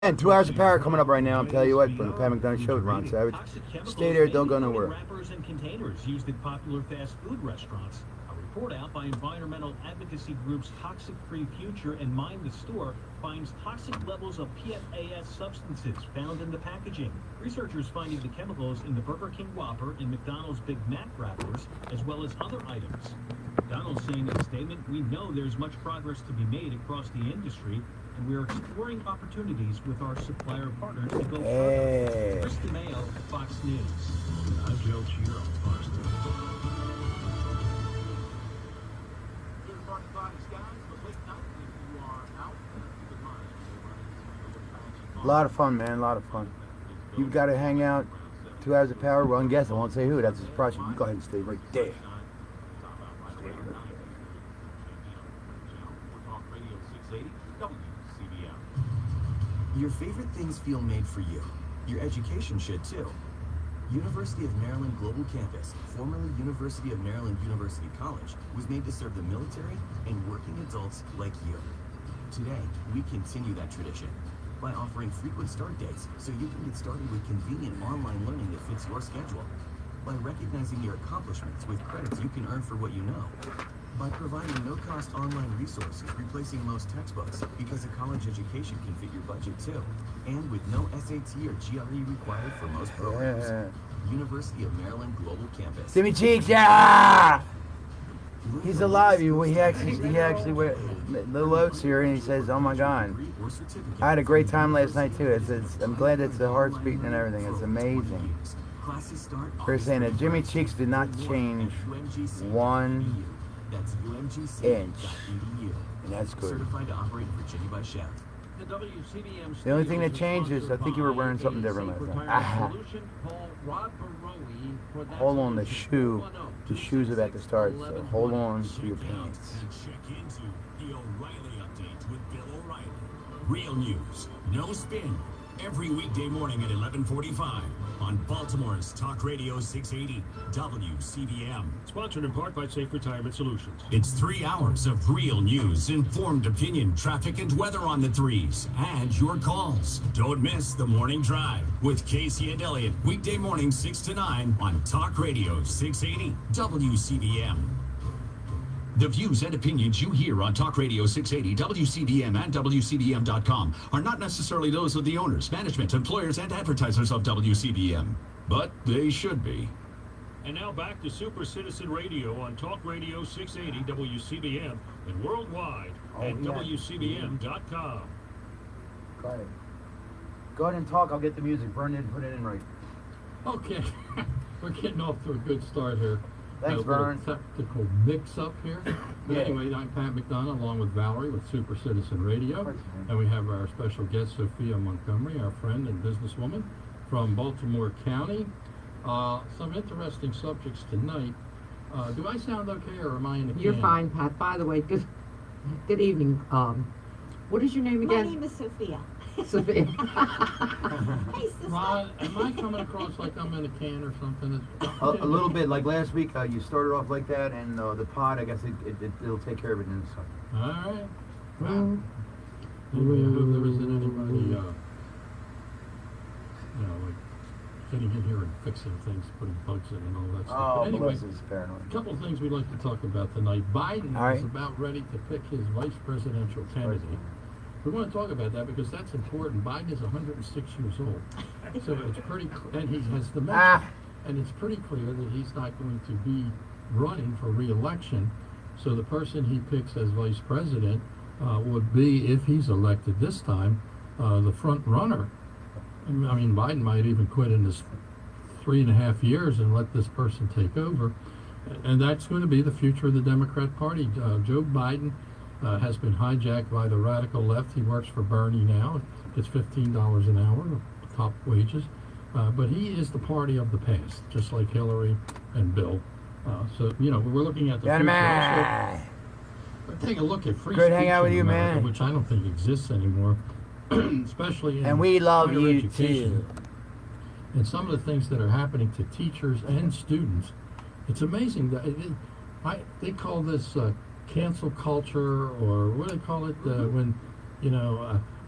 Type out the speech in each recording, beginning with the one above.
And 2 hours of power coming up right now. I'm telling you what, from the Pat McDonough Show with Ron Savage. Stay there, don't go nowhere. Wrappers and containers used at popular fast food restaurants. A report out by environmental advocacy groups Toxic Free Future and Mind the Store finds toxic levels of PFAS substances found in the packaging. Researchers finding the chemicals in the Burger King Whopper and McDonald's Big Mac wrappers, as well as other items. McDonald's saying in a statement, "We know there's much progress to be made across the industry, and we are exploring opportunities with our supplier partners to go further." Chris DeMayo, Fox News. I'm Joe Chiro, Fox News. A lot of fun, man. A lot of fun. You've got to hang out. 2 hours of power. Well, guess I won't say who. That's his project. You go ahead and stay right there. Your favorite things feel made for you. Your education should too. University of Maryland Global Campus, formerly University of Maryland University College, was made to serve the military and working adults like you. Today, we continue that tradition by offering frequent start dates so you can get started with convenient online learning that fits your schedule. By recognizing your accomplishments with credits you can earn for what you know. By providing no-cost online resources replacing most textbooks because a college education can fit your budget too. And with no SAT or GRE required for most programs. University of Maryland Global Campus. Jimmy Cheeks, yeah! He's alive. He actually went Little Oaks here, and he says, "Oh my God, I had a great time last night too." I'm glad it's the heart's beating and everything. It's amazing. They're saying that Jimmy Cheeks did not change 1 inch, and that's good. The only thing that changed is I think you were wearing something different last night. Aha. Hold on, the shoe. The shoe's about to start, so hold on to your pants. Check into the O'Reilly Update with Bill O'Reilly. Real news, no spin. Every weekday morning at 11:45 on Baltimore's Talk Radio 680 WCBM. Sponsored in part by Safe Retirement Solutions. It's 3 hours of real news, informed opinion, traffic and weather on the threes, and your calls. Don't miss the Morning Drive with Casey and Elliott. Weekday morning 6 to 9 on Talk Radio 680 WCBM. The views and opinions you hear on Talk Radio 680, WCBM, and WCBM.com are not necessarily those of the owners, management, employers, and advertisers of WCBM, but they should be. And now back to Super Citizen Radio on Talk Radio 680 WCBM and worldwide at WCBM.com. Go ahead. Go ahead and talk. I'll get the music. Burn it and put it in right. Okay. We're getting off to a good start here. Thanks, Vern. Technical mix-up here. But Yeah. anyway, I'm Pat McDonough along with Valerie with Super Citizen Radio. And we have our special guest, Sophia Montgomery, our friend and businesswoman from Baltimore County. Some interesting subjects tonight. Do I sound okay or am I in the can? You're fine, Pat. By the way, good evening. What is your name again? My name is Sophia. Sophia. Hey, sister. Ron, am I coming across like I'm in a can or something? A little bit. Like last week, you started off like that, and the pod, I guess it'll take care of it in this one. All right. Well, anyway, I hope there isn't anybody, like getting in here and fixing things, putting bugs in and all that stuff. Oh, But anyway, Bless is paranoid. a couple of things we'd like to talk about tonight. Biden All right. is about ready to pick his vice presidential candidate. We want to talk about that because that's important. Biden is 106 years old, so it's pretty, and he has dementia, and it's pretty clear that he's not going to be running for re-election. So the person he picks as vice president would be, if he's elected this time, the front runner. I mean, Biden might even quit in his 3.5 years and let this person take over, and that's going to be the future of the Democrat Party. Joe Biden has been hijacked by the radical left. He works for Bernie now, gets $15 an hour, top wages, but he is the party of the past, just like Hillary and Bill. So, we're looking at the future. Also, take a look at free Great speech hang out with in you, America, man. which I don't think exists anymore, especially in And we love higher you education. too. And some of the things that are happening to teachers and students, it's amazing that they call this cancel culture, or what do they call it when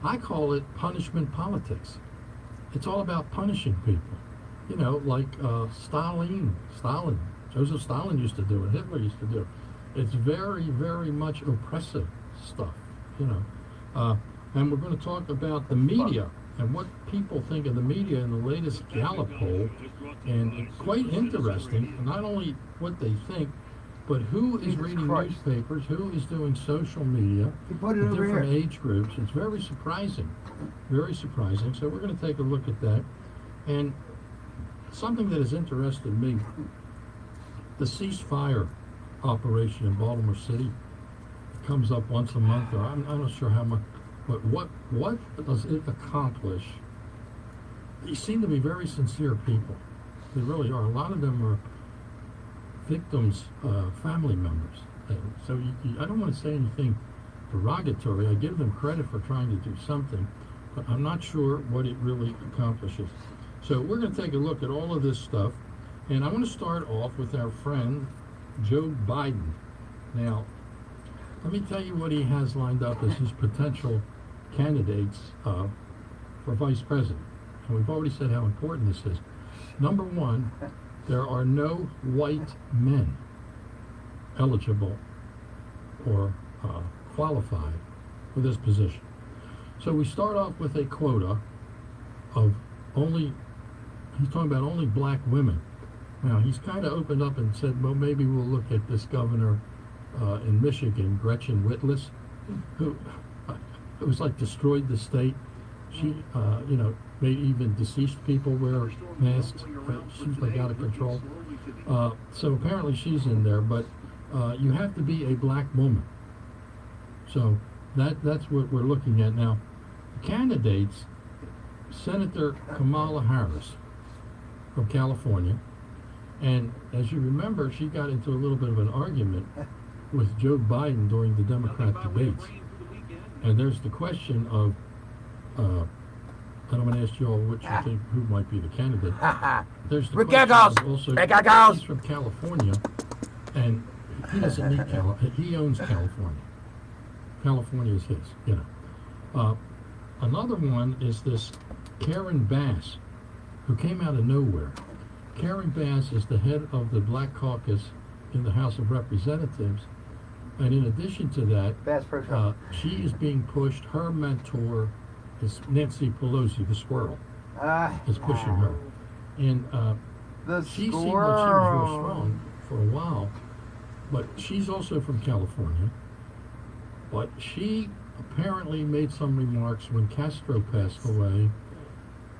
I call it punishment politics. It's all about punishing people. You know, like Stalin, Joseph Stalin used to do it, Hitler used to do it. It's very, very much oppressive stuff, you know. And we're going to talk about the media and what people think of the media in the latest Gallup poll. And it's quite interesting, not only what they think, but who is reading newspapers, who is doing social media, the different age groups. It's very surprising, very surprising. So we're going to take a look at that. And something that has interested me, the ceasefire operation in Baltimore City comes up once a month, or I'm not sure how much, but what does it accomplish? They seem to be very sincere people. They really are. A lot of them are victims, family members. And so I don't want to say anything derogatory. I give them credit for trying to do something, but I'm not sure what it really accomplishes. So we're going to take a look at all of this stuff, and I want to start off with our friend Joe Biden. Now, let me tell you what he has lined up as his potential candidates for vice president. And we've already said how important this is. Number one, there are no white men eligible or qualified for this position. So we start off with a quota of only, he's talking about only black women. Now, he's kind of opened up and said, well, maybe we'll look at this governor in Michigan, Gretchen Whitlas, who it was like destroyed the state. She, you know, made even deceased people wear masks. She's like out of control. So apparently she's in there, but you have to be a black woman. So that's what we're looking at now. The candidates, Senator Kamala Harris from California, and as you remember, she got into a little bit of an argument with Joe Biden during the Democrat debates. And there's the question of, I'm going to ask you all what you think, who might be the candidate. There's the question of also, he's from California, and he doesn't need California. He owns California. California is his, you know. Another one is this Karen Bass, who came out of nowhere. Karen Bass is the head of the Black Caucus in the House of Representatives. And in addition to that, she is being pushed. Her mentor is Nancy Pelosi, the squirrel, is pushing her. And she seemed like she was real strong for a while, but she's also from California. But she apparently made some remarks when Castro passed away,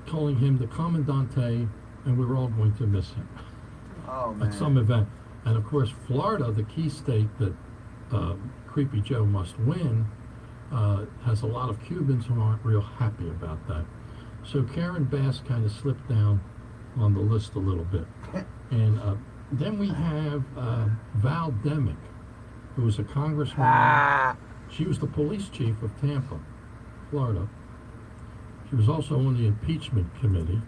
calling him the Comandante, and we're all going to miss him at some event. And of course, Florida, the key state that Creepy Joe must win, has a lot of Cubans who aren't real happy about that. So Karen Bass kind of slipped down on the list a little bit. And then we have Val Demick, who was a congresswoman. She was the police chief of Tampa, Florida. She was also on the impeachment committee.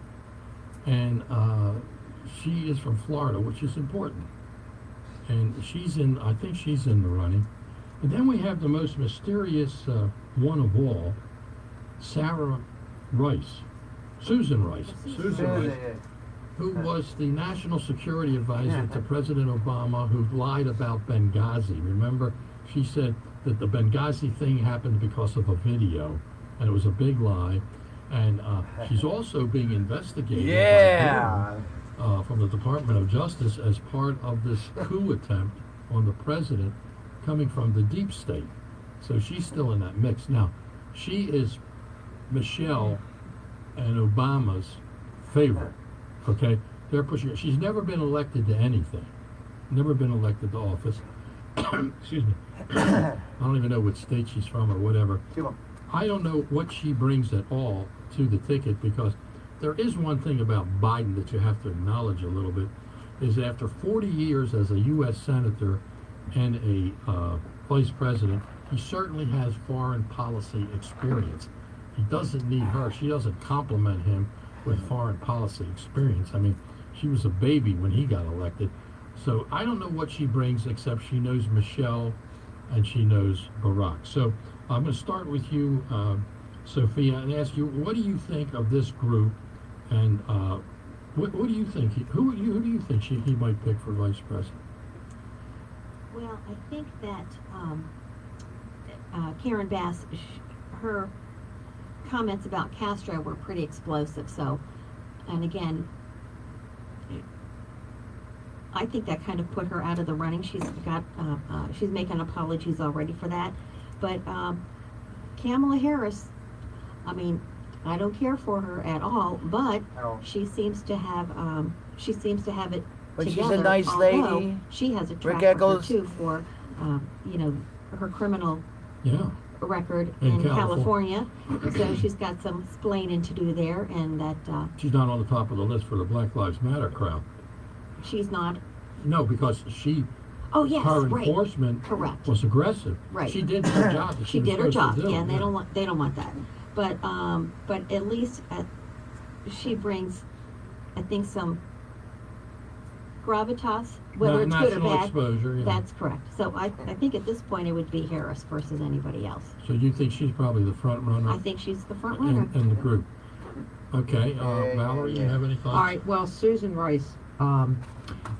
And she is from Florida, which is important. And she's in, I think she's in the running. And then we have the most mysterious one of all, Susan Rice, who was the national security advisor to President Obama, who lied about Benghazi. Remember, she said that the Benghazi thing happened because of a video, and it was a big lie. And she's also being investigated from the Department of Justice as part of this coup attempt on the president coming from the deep state. So she's still in that mix. Now, she is Michelle and Obama's favorite, okay? They're pushing her. She's never been elected to anything, never been elected to office. Excuse me. I don't even know what state she's from or whatever. I don't know what she brings at all to the ticket, because there is one thing about Biden that you have to acknowledge a little bit, is after 40 years as a U.S. Senator and a Vice President, he certainly has foreign policy experience. He doesn't need her. She doesn't compliment him with foreign policy experience. I mean, she was a baby when he got elected. So I don't know what she brings, except she knows Michelle and she knows Barack. So I'm going to start with you, Sophia, and ask you, what do you think of this group, and what do you think? Who do you think he might pick for vice president? Well, I think that Karen Bass, her comments about Castro were pretty explosive. So, and again, I think that kind of put her out of the running. She's making apologies already for that. But Kamala Harris, I mean, I don't care for her at all, but No. she seems to have it But she's together. a nice although lady. She has a track Rick record Eccles. too for, her criminal Yeah. record In in California. So she's got some splaining to do there, and that She's not on the top of the list for the Black Lives Matter crowd. she's not. No, because Oh yes, her right. enforcement Correct. was aggressive. Right. She did her job. That She was did her supposed to job, do. yeah, and they don't want that. But at least she brings, I think, some gravitas, whether it's good or National bad. exposure. Yeah. That's correct. So I think at this point it would be Harris versus anybody else. So you think she's probably the front runner I think she's the front runner. in the group? Okay, Valerie, you have any thoughts? All right. Well, Susan Rice,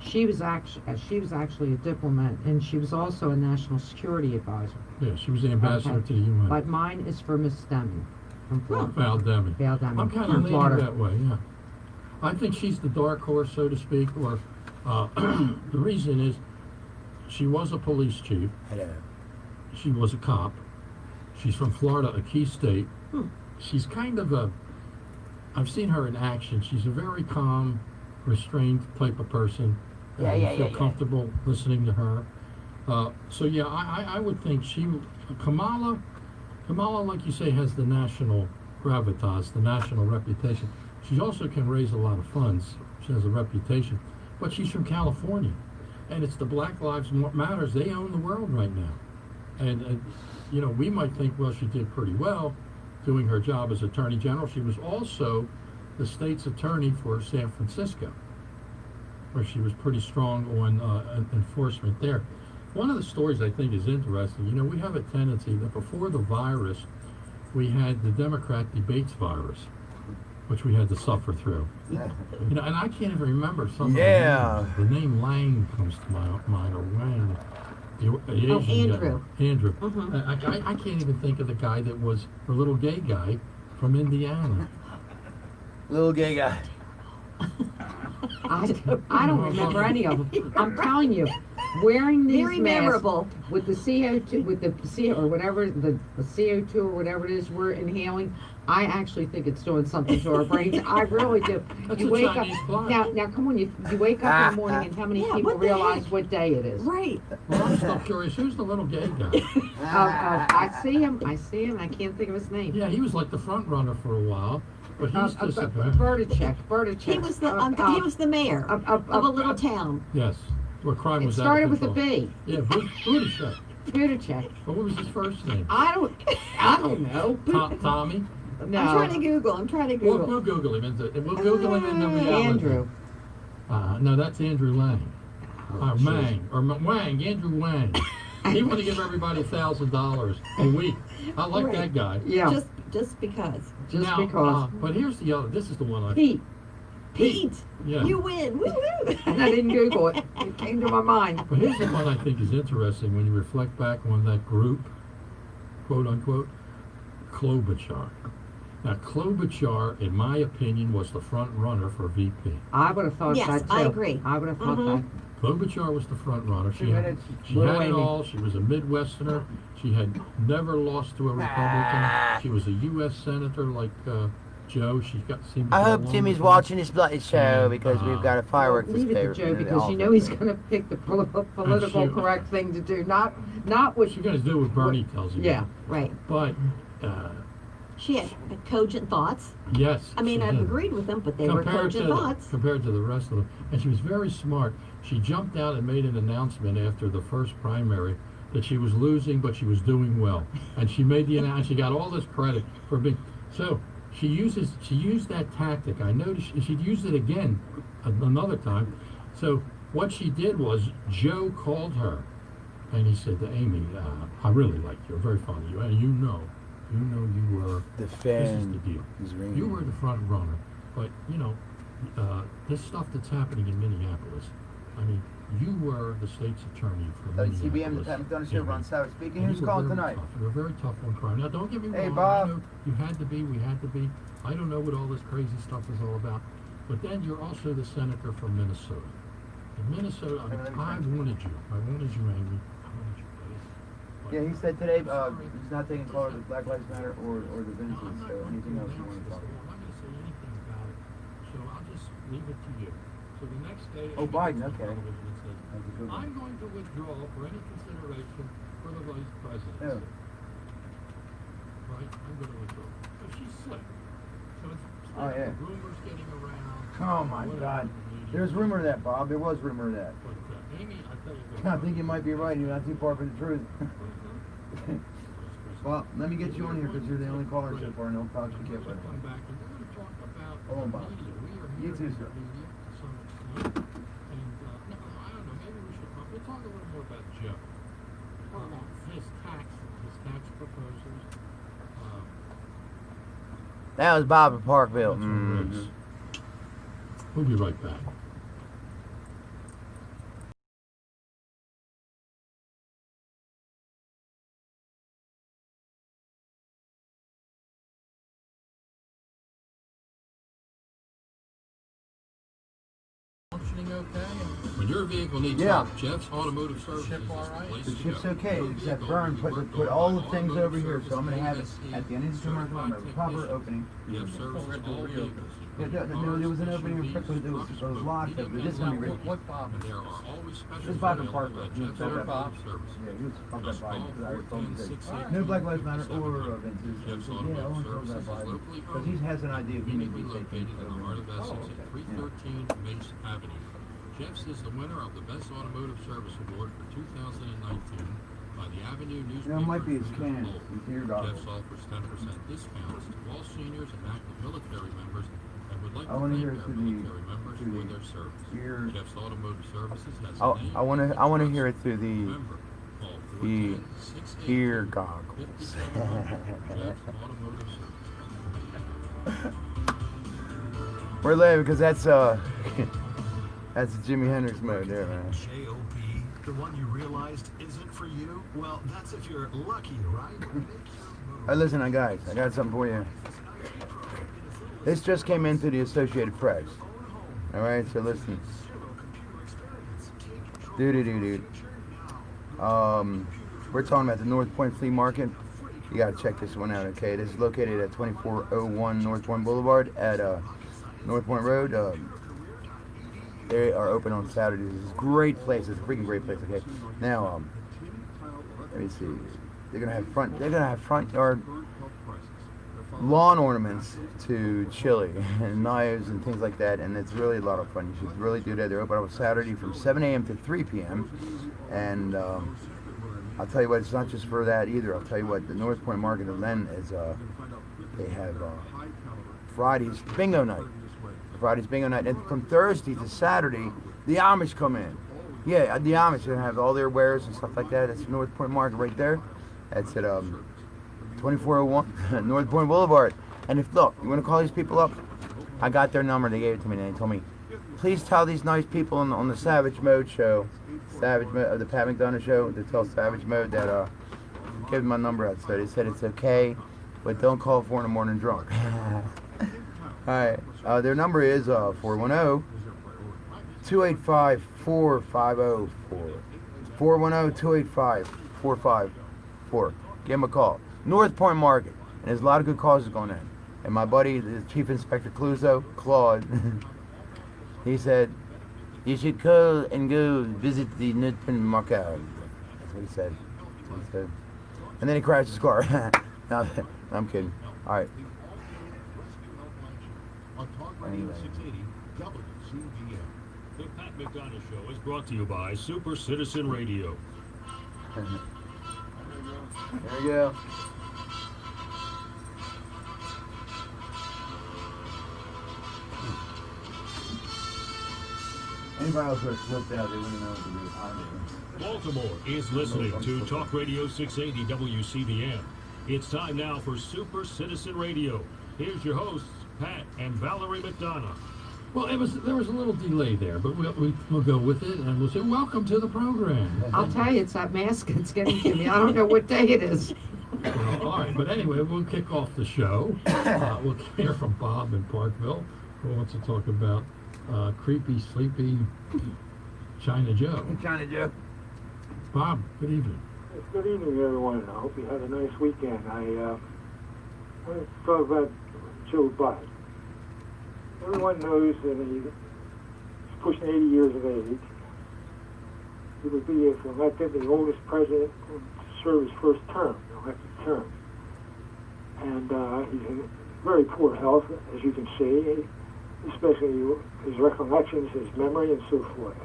she was actually a diplomat, and she was also a national security advisor. Yeah, she was the ambassador Okay. to the UN. But mine is for Miss Deming from Florida. Val Deming. Val Deming I'm kind of from leaning Florida. that way, yeah. I think she's the dark horse, so to speak, or the reason is she was a police chief. Hello. She was a cop. She's from Florida, a key state. Hmm. She's kind of I've seen her in action. She's a very calm, restrained type of person. Yeah, You yeah, feel yeah, yeah. comfortable listening to her. So yeah, I would think Kamala, like you say, has the national gravitas, the national reputation. She also can raise a lot of funds. She has a reputation. But she's from California. And it's the Black Lives Matters. They own the world right now. And we might think, well, she did pretty well doing her job as Attorney General. She was also the state's attorney for San Francisco, where she was pretty strong on enforcement there. One of the stories I think is interesting, we have a tendency that before the virus, we had the Democrat debates virus, which we had to suffer through. And I can't even remember some of Yeah. the names. The name Lang comes to my mind, or Wang. The Asian guy. Andrew. Andrew. Mhm. I can't even think of the guy that was the little gay guy from Indiana. Little gay guy. I don't remember any of them. I'm telling you, wearing these Very masks memorable. with the CO2, with the CO or whatever the CO2 or whatever it is we're inhaling, I actually think it's doing something to our brains. I really do. That's You a wake up Chinese plot. now. Come on, you wake up in the morning, and how many Yeah, people what the realize heck? what day it is? Right. Well, I'm still curious. Who's the little gay guy? I see him. I can't think of his name. Yeah, he was like the front runner for a while, but he's disappeared. Berdachek. He was the mayor of a little town. Yes. What crime It was that? started with a B. Yeah, Budapest. Berdachek. But what was his first name? I don't know. Tommy? No. I'm trying to Google. We'll Google him. We'll Google him into reality. Andrew. No, that's Andrew Lang. Wang, Andrew Wang. He wanted to give everybody $1,000 a week. I like Right. that guy. Yeah. Just because. Just Now, because. but here's the other. This is the one I. Pete. Pete, Yeah. you win. Woo woo. And I didn't Google it. It came to my mind. But here's the one I think is interesting when you reflect back on that group, quote unquote, Klobuchar. Now, Klobuchar, in my opinion, was the front runner for VP. I would have thought Yes, that too. I agree. I would have thought Mhm. Klobuchar was the front runner. She 2 had, minutes. she Little had it Amy. all. She was a Midwesterner. She had never lost to a Republican. She was a U.S. senator like Joe. She seemed to I get hope along Jimmy's with him. watching this bloody show because Uh, we've got a fireworks Leave it display. to Joe because you know he's going to pick the political shoot. correct thing to do, not what She's going to do what Bernie tells you. Yeah. Right. But, She had cogent thoughts. yes. I mean, she I've did. agreed with them, but they were cogent thoughts. Compared to the rest of them. And she was very smart. She jumped out and made an announcement after the first primary that she was losing, but she was doing well. And she made the announcement. She got all this credit for being. So she used that tactic. I noticed she used it again another time. So what she did was Joe called her and he said to Amy, I really like you. I'm very fond of you. And you know You know you were. This is the Defend deal. his ring. You were the front runner, but you know, this stuff that's happening in Minneapolis. I mean, you were the state's attorney for WCBM, the Minneapolis. Pat McDonough Show, Ron Savage speaking. And Who's you were calling very tonight? tough. You were very tough on crime. Now, don't get me Hey, wrong. Bob. I know you had to be. We had to be. I don't know what all this crazy stuff is all about. But then you're also the senator from Minnesota. In Minnesota, I wanted you. I wanted you, Amy. I wanted you, buddy. But Yeah, he said today he's not taking callers with Black Lives Matter or the Vinces, so anything else you want to talk I'm about? not going to say anything about it, so I'll just leave it to you. So the next day, Oh, Biden, she gets on okay. television and says, That's a good one. I'm going to withdraw for any consideration for the vice presidency. Yeah. Right? I'm going to withdraw. So she's slick. So it's Oh, yeah. rumors getting around. Oh my God. There's rumor of that, Bob. There was rumor of that. But Amy, I tell you, I think you might be right. You're not too far from the truth. Well, let me get you on here because you're the only caller so far, and I'll probably get We're with going to come back and we're going to talk about Hold on, Bob. media. We are You here too, sir. in media to some extent. And, no, I don't know, maybe we should we'll talk a little more about Joe. His tax proposals. That was Bob at Parkville. That's what it is. We'll be right back. Functioning okay? When your vehicle needs Yeah. help, Jeff's Automotive Services is the place The to ship's go. okay, Your except vehicle Vern will be put worked put on all by the things Automotive over here, so I'm gonna have it Services at the end of the commercial. I'm gonna have a proper technician. opening. Jeff services all vehicles. Yeah, there was an opening in Brooklyn. It was locked up, but this is gonna be ready. What Bob? And there are always special This is Bob in available Parkville. at He was Jeff's told that. Automotive Services. Yeah, he was told that by Just I call told him 410-680. no Black Lives Matter or Vince's. Jeff's Yeah, I Automotive want to tell that Services by is locally because he has an idea of who may conveniently be taking located in the heart of Essex at 313 Mace Avenue. Jeff's is the winner of the Best Automotive Service Award for 2019 by the Avenue newspaper. it might be his and can, Poll. his ear goggles. Jeff's offers 10% discounts to all seniors and active military members and would like I to wanna thank hear it our through the- military members through for the their service. ear- Jeff's Automotive Services has I a name want to and hear it trust. through the Remember, call the 410-680. ear goggles. Jeff's Automotive Services. We're laughing because that's that's Jimi Hendrix mode there, man. J-O-B, the one you realized isn't for you? Well, that's if you're lucky, right? Hey, listen, guys, I got something for you. This just came into the Associated Press. All right, so listen. Dude. We're talking about the North Point Flea Market. You gotta check this one out, okay? This is located at 2401 North Point Boulevard at North Point Road. They are open on Saturdays. It's a great place. It's a freaking great place, okay? Now, let me see. They're gonna have front yard lawn ornaments to chili and knives and things like that, and it's really a lot of fun. You should really do that. They're open on Saturday from 7 a.m. to 3 p.m. And I'll tell you what, it's not just for that either. I'll tell you what, the North Point Market of Len is, they have Friday's bingo night. Friday's bingo night. And from Thursday to Saturday, the Amish come in. Yeah, the Amish are going to have all their wares and stuff like that. That's North Point Market right there. That's at 2401 North Point Boulevard. And if, look, you want to call these people up? I got their number. They gave it to me. And they told me, please tell these nice people on the Savage Mode show, the Pat McDonough show, to tell Savage Mode that give them my number out. So they said it's okay, but don't call 4 in the morning drunk. Alright, their number is 410-285-4504. 410-285-454. Give them a call. North Point Market. And there's a lot of good causes going on. And my buddy, the Chief Inspector Claude, he said, you should call and go visit the North Point Market. That's what he said. That's what he said. And then he crashed his car. No, I'm kidding. Alright. On Talk Radio 680 WCBM. The Pat McDonough Show is brought to you by Super Citizen Radio. There you go. Anybody else would have slipped out, they wouldn't know what to do. Baltimore is listening to Talk Radio 680 WCBM. It's time now for Super Citizen Radio. Here's your hosts, Pat and Valerie McDonough. Well, there was a little delay there, but we'll go with it, and we'll say welcome to the program. I'll tell you, it's that mask that's getting to me. I don't know what day it is. Well, all right, but anyway, we'll kick off the show. We'll hear from Bob in Parkville, who wants to talk about creepy, sleepy China Joe. China Joe. Bob, good evening. Good evening, everyone. I hope you had a nice weekend. I want to talk about Joe Biden. Everyone knows that he's pushing 80 years of age. He would be, if elected, the oldest president to serve his first term, elected term. And he's in very poor health, as you can see, especially his recollections, his memory, and so forth.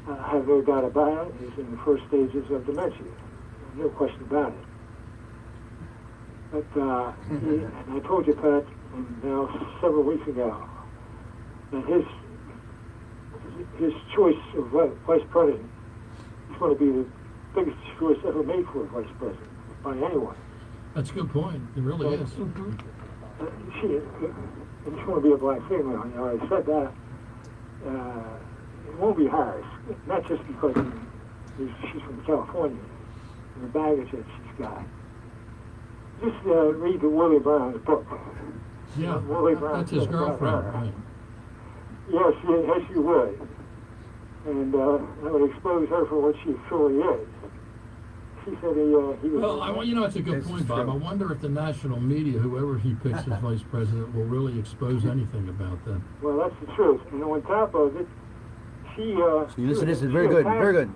I have no doubt about it. He's in the first stages of dementia. No question about it. But, and I told you, Pat, now several weeks ago, that his choice of vice president is going to be the biggest choice ever made for a vice president by anyone. That's a good point. It really is. It's going to be a black female. You know, I said that. It won't be Harris, not just because she's from California and the baggage that she's got. Just read the Willie Brown's book. Yeah, Willie Brown's that's his book girlfriend, about her. right? Yes, you would. And that would expose her for what she truly is. She said he was... Well, it's a good point, Bob. I wonder if the national media, whoever he picks as vice president, will really expose anything about them. Well, that's the truth. And on top of it, she listen, this is very good, very good.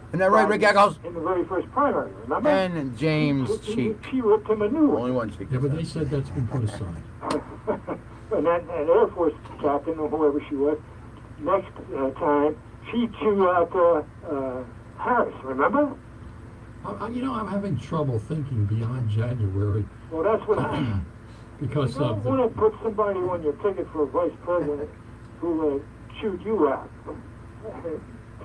Isn't that right, Rick Eccles? In the very first primary, remember? And James Cheek. She ripped him a new one. Only one Cheek. Yeah, but they said that's been put aside. And that Air Force captain, or whoever she was, next time, she chewed out Harris, remember? I'm having trouble thinking beyond January. Well, that's what happened. Because you don't want to put somebody on your ticket for a vice president who chewed you out.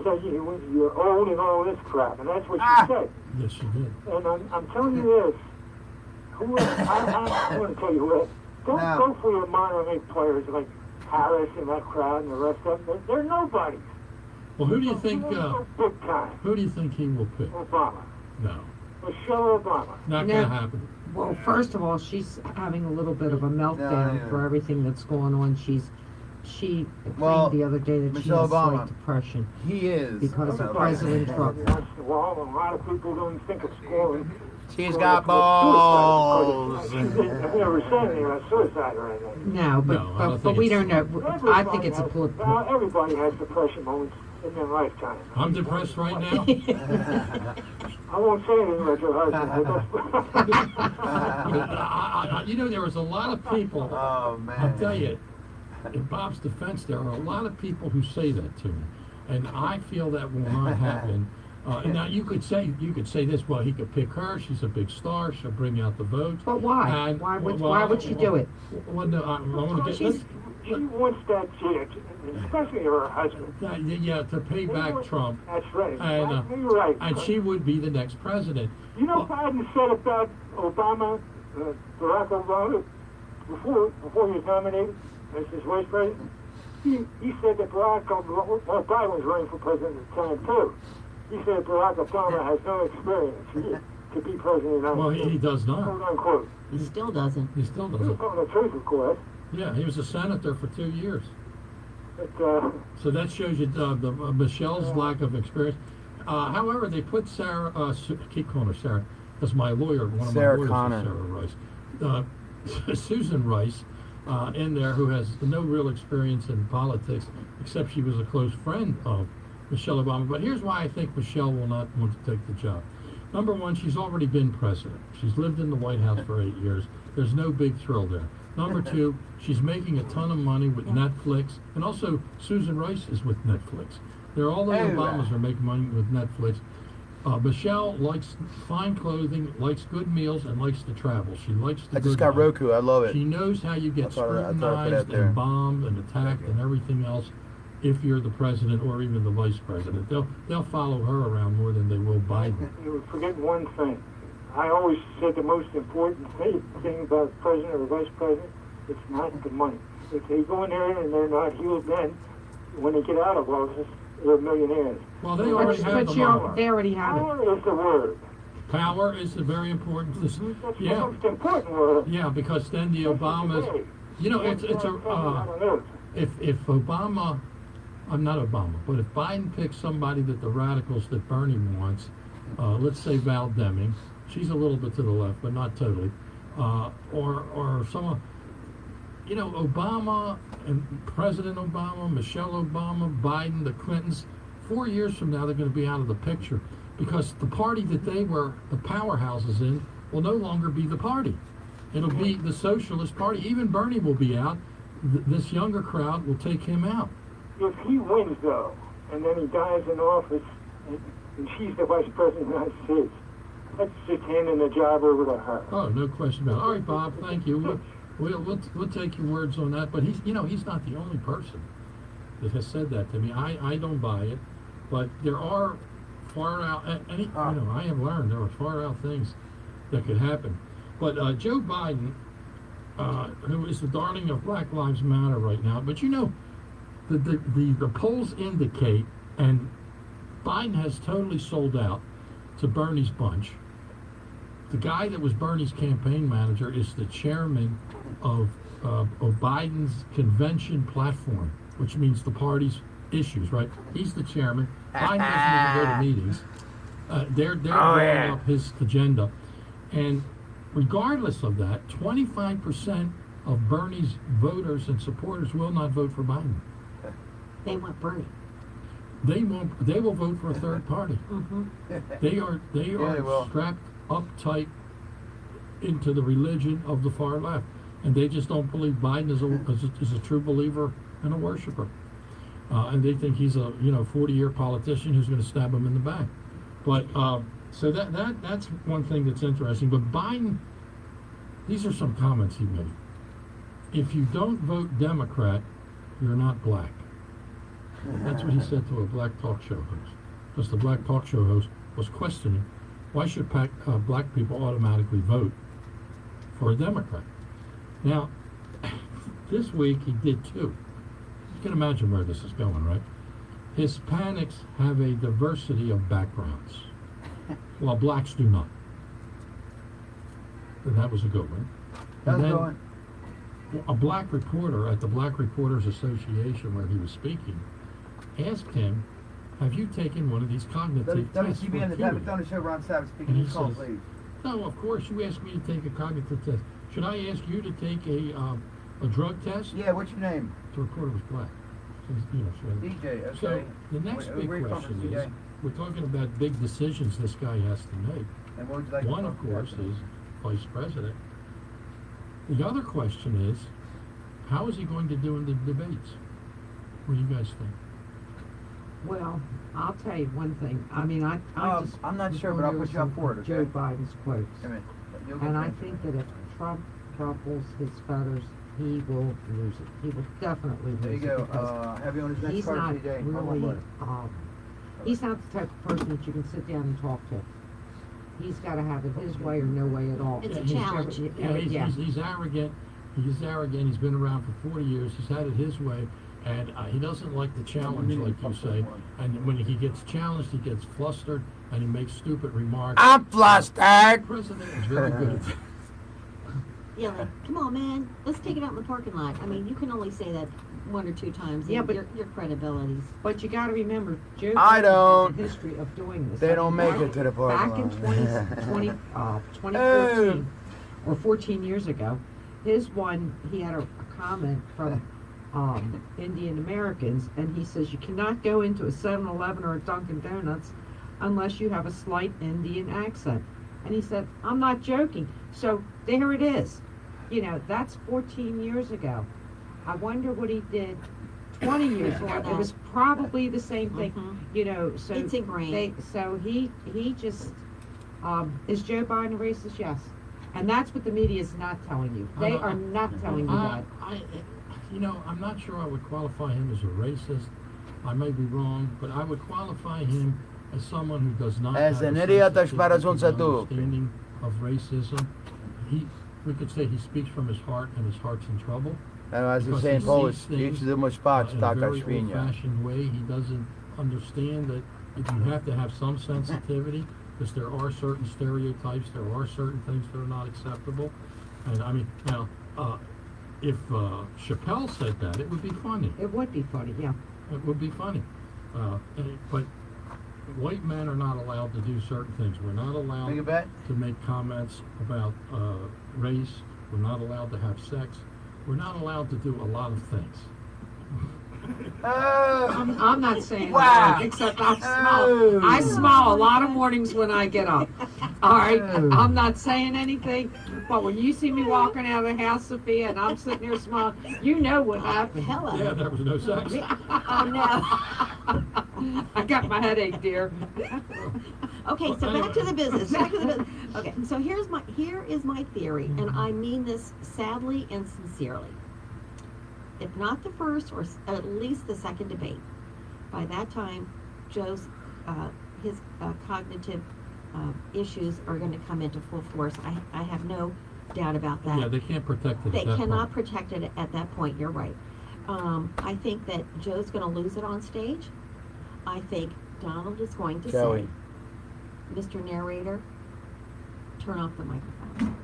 Say you're old and all this crap, and that's what she said. Yes, she did. And I'm telling you this. I'm going to tell you what. Don't go for your minor league players like Harris and that crowd and the rest of them. They're nobodies. Well, who do you think? Big time. Who do you think he will pick? Obama. No. Michelle Obama. Not going to happen. Well, first of all, she's having a little bit of a meltdown for everything that's going on. She claimed the other day that she has slight depression. He is. Because of President Trump. Once in a while, a lot of people don't think of scoring. She's got balls. I've never said anything about suicide or anything. No, but we don't know. I think it's a political. Everybody has depression moments in their lifetime. I'm depressed right now. I won't say anything about your husband. There was a lot of people. Oh, man. I'll tell you, in Bob's defense, there are a lot of people who say that to me, and I feel that will not happen. Now you could say this. Well, he could pick her. She's a big star. She'll bring out the votes. But why? And, why would she do it? Well, no, I want to get. She wants that shit, especially her husband. Yeah, to pay back Trump. That's right. And, you're right. And she would be the next president. You know, Biden said about Obama, Barack Obama, before he was nominated as his vice president. He said that Barack Obama, Biden was running for president at the time too. He said Barack Obama has no experience to be president of the United States. Well, he does not. Quote unquote. He still doesn't. He still He's doesn't. telling the truth, of course. Yeah, he was a senator for 2 years. But, so that shows you Michelle's lack of experience. However, they put Sarah, keep calling her Sarah, that's my lawyer, one of Sarah my lawyers Connor. is Sarah Rice. Susan Rice in there, who has no real experience in politics, except she was a close friend of Michelle Obama. But here's why I think Michelle will not want to take the job. Number one, she's already been president. She's lived in the White House for 8 years. There's no big thrill there. Number two, she's making a ton of money with Netflix, and also Susan Rice is with Netflix. All the Obamas are making money with Netflix. Michelle likes fine clothing, likes good meals, and likes to travel. She likes the I just got Roku. I love it. She knows how you get I thought I put that scrutinized there. and bombed and attacked and everything else if you're the president or even the vice president. They'll follow her around more than they will Biden. You would forget one thing. I always said the most important thing about the president or vice president, it's not the money. If they go in there and they're not healed then, when they get out of office, they're millionaires. Well, they already have the money. They already have it. Power is the word. Power is a very important. That's the Yeah, most important word. yeah, because then the Obamas, you know, it's if Obama, I'm not Obama, but if Biden picks somebody that the radicals that Bernie wants, let's say Val Deming, she's a little bit to the left, but not totally, or someone, you know, Obama and President Obama, Michelle Obama, Biden, the Clintons, 4 years from now they're going to be out of the picture because the party that they were the powerhouses in will no longer be the party. It'll be the Socialist Party. Even Bernie will be out. This younger crowd will take him out. If he wins, though, and then he dies in office, and she's the vice president of the United States, that's just handing the job over to her. Oh, no question about it. All right, Bob, thank you. We'll take your words on that. But he's not the only person that has said that to me. I don't buy it, but there are far out. I have learned there are far out things that could happen. But Joe Biden, who is the darling of Black Lives Matter right now, but you know, the polls indicate, and Biden has totally sold out to Bernie's bunch. The guy that was Bernie's campaign manager is the chairman of Biden's convention platform, which means the party's issues, right? He's the chairman. Biden doesn't even go to meetings. They're drawing up his agenda. And regardless of that, 25% of Bernie's voters and supporters will not vote for Biden. They want Bernie. They will vote for a third party. Mm-hmm. They are strapped up tight into the religion of the far left, and they just don't believe Biden is a true believer and a worshiper, and they think he's a 40-year politician who's going to stab them in the back. But so that's one thing that's interesting. But Biden, these are some comments he made. If you don't vote Democrat, you're not black. That's what he said to a black talk show host. Because the black talk show host was questioning, why should black people automatically vote for a Democrat? Now, this week he did too. You can imagine where this is going, right? Hispanics have a diversity of backgrounds, while blacks do not. And that was a good one. And then a black reporter at the Black Reporters Association, where he was speaking, asked him, have you taken one of these cognitive tests? WCB and the Pat McDonough Show, Ron Savage speaking. And he Call, says, please. no, of course, you asked me to take a cognitive test. Should I ask you to take a drug test? Yeah, what's your name? The reporter was black. DJ, okay. So the next big question is, we're talking about big decisions this guy has to make. And what would you like One, to of course, is vice president. The other question is, how is he going to do in the debates? What do you guys think? Well, I'll tell you one thing. I mean, I'm not sure, but I'll put you up for it, okay? Joe Biden's quotes. You'll And get I that. think that if Trump ruffles his feathers, he will lose it. He will definitely lose There you it. go. because Have you on his next he's card, not DJ? Hold on, really, buddy. he's not the type of person that you can sit down and talk to. He's got to have it his way or no way at all. It's a he's- challenge. He's arrogant. He's arrogant. He's been around for 40 years. He's had it his way. And he doesn't like the challenge, like you say. And when he gets challenged, he gets flustered and he makes stupid remarks. I'm flustered. The president is very good at that. Yeah, like, come on, man, let's take it out in the parking lot. I mean, you can only say that one or two times. Yeah, and but- your credibility's. But you got to remember, Joe I Biden don't. has a history of doing this. They I don't mean, make it to the parking Back in lot. 2014 or 14 years ago, he had a comment from Indian Americans, and he says you cannot go into a 7-Eleven or a Dunkin' Donuts unless you have a slight Indian accent. And he said, I'm not joking. So there it is. You know, that's 14 years ago. I wonder what he did 20 years ago. Before It that. was probably the same thing. Mhm. You know, so It's ingrained. he just is Joe Biden a racist? Yes. And that's what the media is not telling you. They are not telling you that. I'm not sure I would qualify him as a racist. I may be wrong, but I would qualify him as someone who does not As have an a idiot, sensitivity para un and stupid. understanding of racism. We could say he speaks from his heart, and his heart's in trouble. And as we because say in he Polish, sees things, idź do spać, in a taka very świnia. old-fashioned way. He doesn't understand that you have to have some sensitivity, because there are certain stereotypes, there are certain things that are not acceptable. And I mean, now, if Chappelle said that, it would be funny. It would be funny, yeah. It would be funny. But white men are not allowed to do certain things. We're not allowed Make a bet? to make comments about race. We're not allowed to have sex. We're not allowed to do a lot of things. I'm not saying Wow. that, except I smile. I smile a lot of mornings when I get up. All right, I'm not saying anything, but when you see me walking out of the house, Sophia, and I'm sitting there smiling, you know what happened. Hello. Yeah, there was no sex. Oh, no. I got my headache, dear. Okay, so back to the business. Okay, so here is my theory, and I mean this sadly and sincerely. If not the first, or at least the second debate, by that time, Joe's his cognitive issues are going to come into full force. I have no doubt about that. Yeah, they can't protect it. They at that cannot point. protect it at that point. You're right. I think that Joe's going to lose it on stage. I think Donald is going to Joey. say, "Mr. Narrator, turn off the microphone."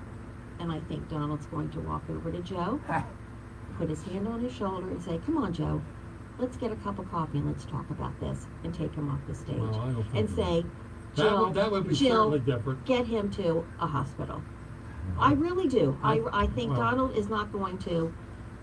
And I think Donald's going to walk over to Joe, put his hand on his shoulder, and say, "Come on, Joe, let's get a cup of coffee and let's talk about this," and take him off the stage. Well, I don't think and so. say, "Jill, That would be Jill, certainly different. get him to a hospital." I really do. I think Well- Donald is not going to.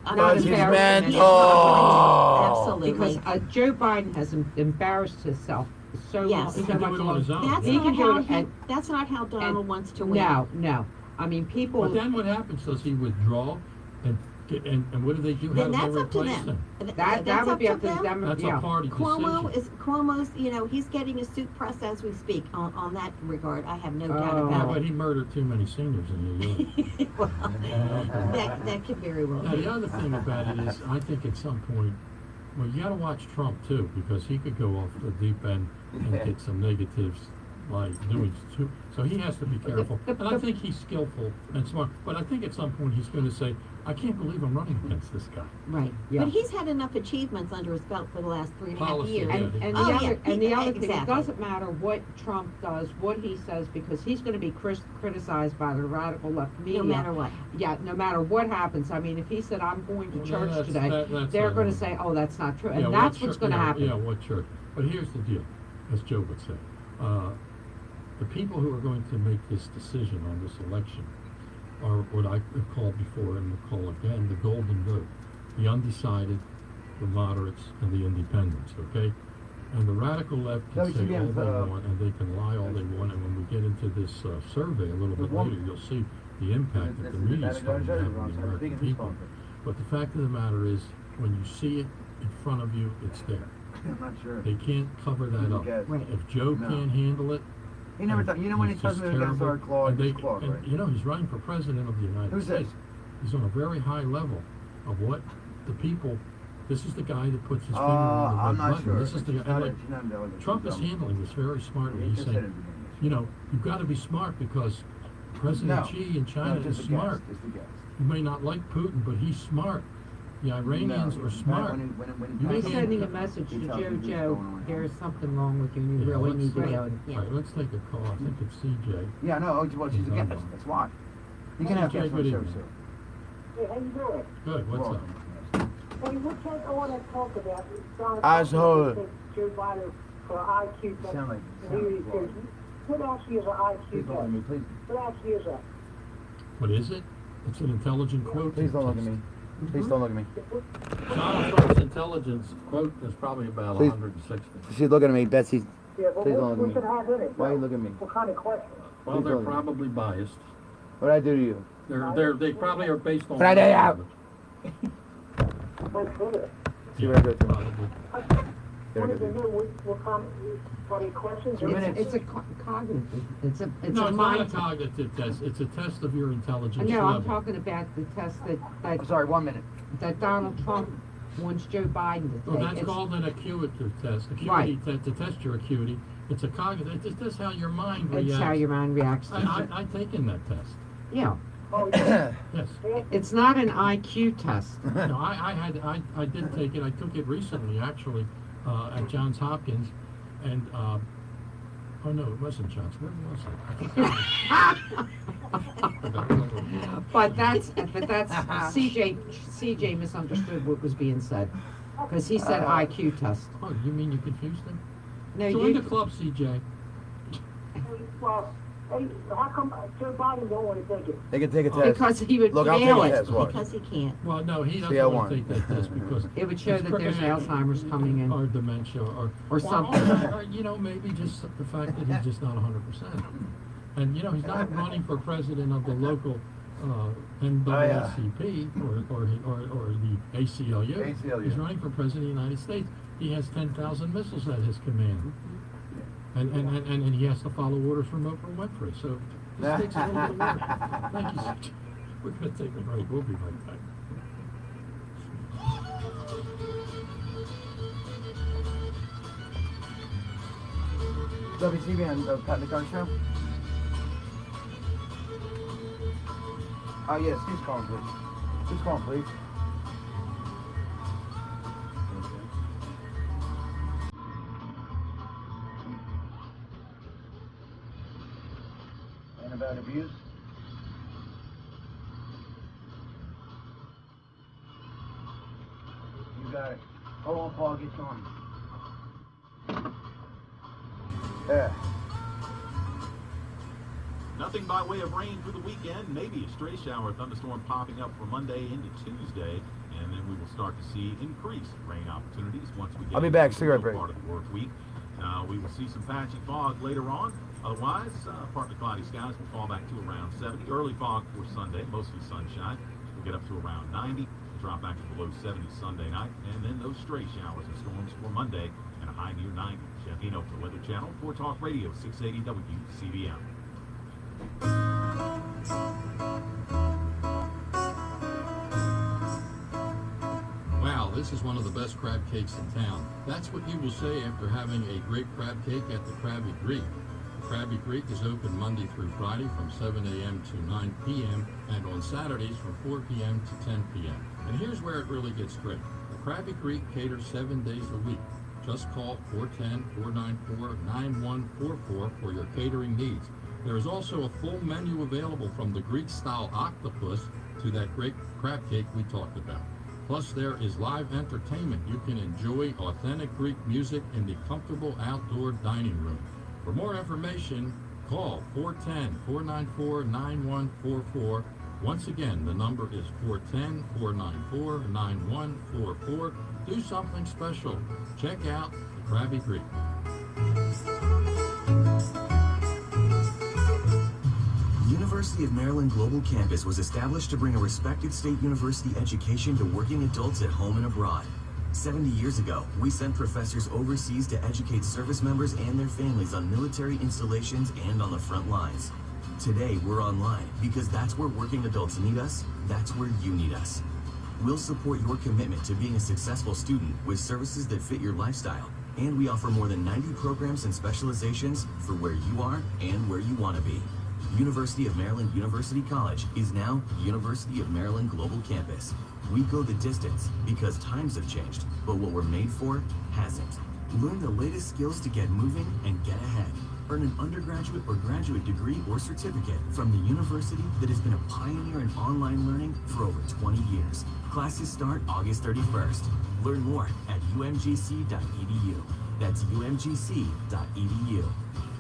Not Because he's embarrassing. He's not mental. going to. Because Absolutely. Joe Biden has embarrassed himself so Yes. much. He can do it on his own. That's He not can do how it, and- that's not how Donald wants to win. No. I mean, people. But then what happens? Does he withdraw? And what do they do? Then How do that's they up to replace them. him? that That's would be up to them. them. That's Yeah. a party decision. Cuomo's, he's getting his suit pressed as we speak on that regard. I have no doubt Oh. Yeah, about but it. he murdered too many seniors in New York. Well, that could very well Now, be. the other thing about it is, I think at some point, well, you got to watch Trump too, because he could go off the deep end and get some negatives by doing too. So he has to be careful. And I think he's skillful and smart. But I think at some point he's going to say, "I can't believe I'm running against this guy." Right. Yeah. But he's had enough achievements under his belt for the last 3.5 Policy, years. yeah. And Oh, the yeah, other, and the other thing, it exactly. doesn't matter what Trump does, what he says, because he's going to be criticized by the radical left media. No matter what. Yeah, no matter what happens. I mean, if he said, "I'm going to Well, church that's- today," that's they're a- going to say, "Oh, that's not true," and Yeah, that's what what's church- going to yeah, happen. Yeah, what church? But here's the deal, as Joe would say. The people who are going to make this decision on this election are what I have called before and will call again the golden vote. The undecided, the moderates, and the independents, okay? And the radical left No, can you should be say all in, they want, and they can lie all they want, and when we get into this survey a little bit later, you'll see the impact that the media is starting to have on the American people. But the fact of the matter is, when you see it in front of you, it's there. I'm not sure. They can't cover that up. Right. If Joe No. can't handle it, He never and thought, you know when he he's tells just me we're going to terrible, start Claude, and they- it's Claude, and, right? you know, he's running for president of the United Who's States. this? He's on a very high level of what the people. This is the guy that puts his finger on the red I'm not button. sure. This is the She's guy. not- and, like, she's not intelligent. Trump She's is dumb. handling this very smartly. He He's just said saying, it at the beginning. you know, you've got to be smart because President Xi in China is just a smart. guess, just a guess. You may not like Putin, but he's smart. The Iranians No, are smart. when he You He's can't- sending a message to He tells Joe. you what's Joe, going on. there's something wrong with you, and you Yeah, really let's- need to Right. go. Yeah. All right, let's take a call. I think it's CJ. Yeah, no, well, she's a guest. That's why. You can have Hey, guests on good the show, evening. too. Hey, how you doing? Good. What's Well, up? Hey, what can I want to talk about? Donald Asshole. Trump Joe Biden for IQ test. Sound like- And here he says, what actually is an IQ Please don't look at me, test? please. What actually is that? What is it? It's an intelligent quote. Please don't look at me. Please don't look at me. Donald Trump's intelligence quote is probably about Please. 160. She's looking at me, Betsy. Yeah, but Please don't what look at me. should have in it? Why you look at me? What kind of question? Well, Please they're don't. probably biased. What did I do to you? They probably are based on. What I do to you? What's good? See what I go through. Probably. What There do it you is. do? What kind of questions? 2 minutes. It's a cognitive. It's No, a it's not a mind. cognitive test. It's a test of your intelligence No, level. I'm talking about the test I'm sorry, 1 minute. that Donald Trump wants Joe Biden to Well, take. that's It's- called an acuity test. Right. To test your acuity. It's a cognitive. It's just how your mind reacts. It's how your mind reacts to I've taken that test. Yeah. Yes. It's not an IQ test. No, I did take it. I took it recently, actually, at Johns Hopkins, and oh no, it wasn't Johns. Where was it? But that's CJ misunderstood what was being said, because he said IQ test. Oh, you mean you confused him? No, Join the club, CJ. Well, hey, how come Joe Biden don't want to take it? They can take a test. Because he would Look, I'll take fail a it. test. Watch. Because he can't. Well, no, he doesn't See, I want to won. take that test because It would show it's that there's Alzheimer's coming in. or dementia, or something. or, you know, maybe just the fact that he's just not 100%. And you know, he's not running for president of the local NAACP or the ACLU. ACLU. He's running for president of the United States. He has 10,000 missiles at his command, and he has to follow orders from Oprah Winfrey. So this takes a little bit of work. Thank you, CJ. We're going to take a break. We'll be right back. WTV on the Pat McDonough show? Oh, yes, who's calling, please? Who's calling, please? And about abuse? You got it. Hold on, Paul, get you on. Yeah. Nothing by way of rain for the weekend. Maybe a stray shower thunderstorm popping up for Monday into Tuesday. And then we will start to see increased rain opportunities once we get I'll be back. into Cigarette the break. part of the work week. We will see some patchy fog later on. Otherwise, partly cloudy skies will fall back to around 70. Early fog for Sunday, mostly sunshine. We'll get up to around 90. Drop back to below 70 Sunday night. And then those stray showers and storms for Monday and a high near 90. Jeff Eno for the Weather Channel for Talk Radio 680 WCBM. Wow, this is one of the best crab cakes in town. That's what you will say after having a great crab cake at the Krabby Greek. The Krabby Greek is open Monday through Friday from 7 a.m. to 9 p.m. and on Saturdays from 4 p.m. to 10 p.m. And here's where it really gets great. The Krabby Greek caters 7 days a week. Just call 410-494-9144 for your catering needs. There is also a full menu available from the Greek-style octopus to that great crab cake we talked about. Plus, there is live entertainment. You can enjoy authentic Greek music in the comfortable outdoor dining room. For more information, call 410-494-9144. Once again, the number is 410-494-9144. Do something special. Check out the Krabby Greek. University of Maryland Global Campus was established to bring a respected state university education to working adults at home and abroad. 70 years ago, we sent professors overseas to educate service members and their families on military installations and on the front lines. Today, we're online because that's where working adults need us, that's where you need us. We'll support your commitment to being a successful student with services that fit your lifestyle, and we offer more than 90 programs and specializations for where you are and where you want to be. University of Maryland University College is now University of Maryland Global Campus. We go the distance because times have changed, but what we're made for hasn't. Learn the latest skills to get moving and get ahead. Earn an undergraduate or graduate degree or certificate from the university that has been a pioneer in online learning for over 20 years. Classes start August 31st. Learn more at umgc.edu. That's umgc.edu.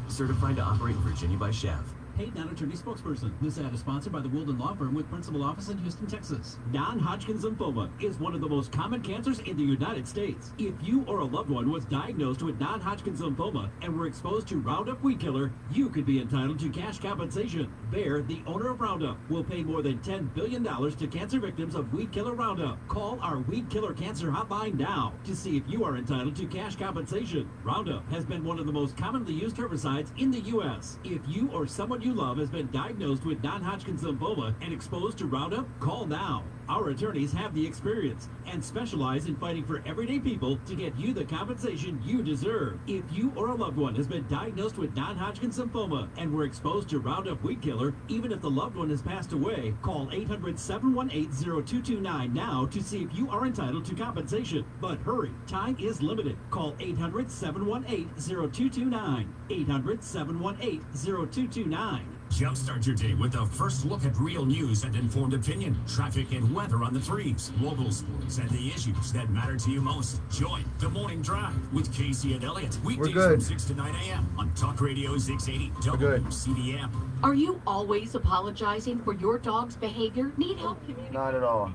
Certified to operate in Virginia by Chev. Hey, non-attorney spokesperson. This ad is sponsored by the Wilden Law Firm with principal office in Houston, Texas. Non-Hodgkin's lymphoma is one of the most common cancers in the United States. If you or a loved one was diagnosed with non-Hodgkin's lymphoma and were exposed to Roundup weed killer, you could be entitled to cash compensation. Bayer, the owner of Roundup, will pay more than $10 billion to cancer victims of weed killer Roundup. Call our weed killer cancer hotline now to see if you are entitled to cash compensation. Roundup has been one of the most commonly used herbicides in the U.S. If you or someone you love has been diagnosed with non-Hodgkin's lymphoma and exposed to Roundup, call now. Our attorneys have the experience and specialize in fighting for everyday people to get you the compensation you deserve. If you or a loved one has been diagnosed with non-Hodgkin's lymphoma and were exposed to Roundup weed killer, even if the loved one has passed away, call 800-718-0229 now to see if you are entitled to compensation. But hurry, time is limited. Call 800-718-0229. 800-718-0229. Jumpstart your day with a first look at real news and informed opinion, traffic and weather on the threes, local sports, and the issues that matter to you most. Join the Morning Drive with Casey and Elliott. Weekdays from 6 to 9 a.m. on Talk Radio 680 WCDM. Are you always apologizing for your dog's behavior? Need help communicating? Not at all.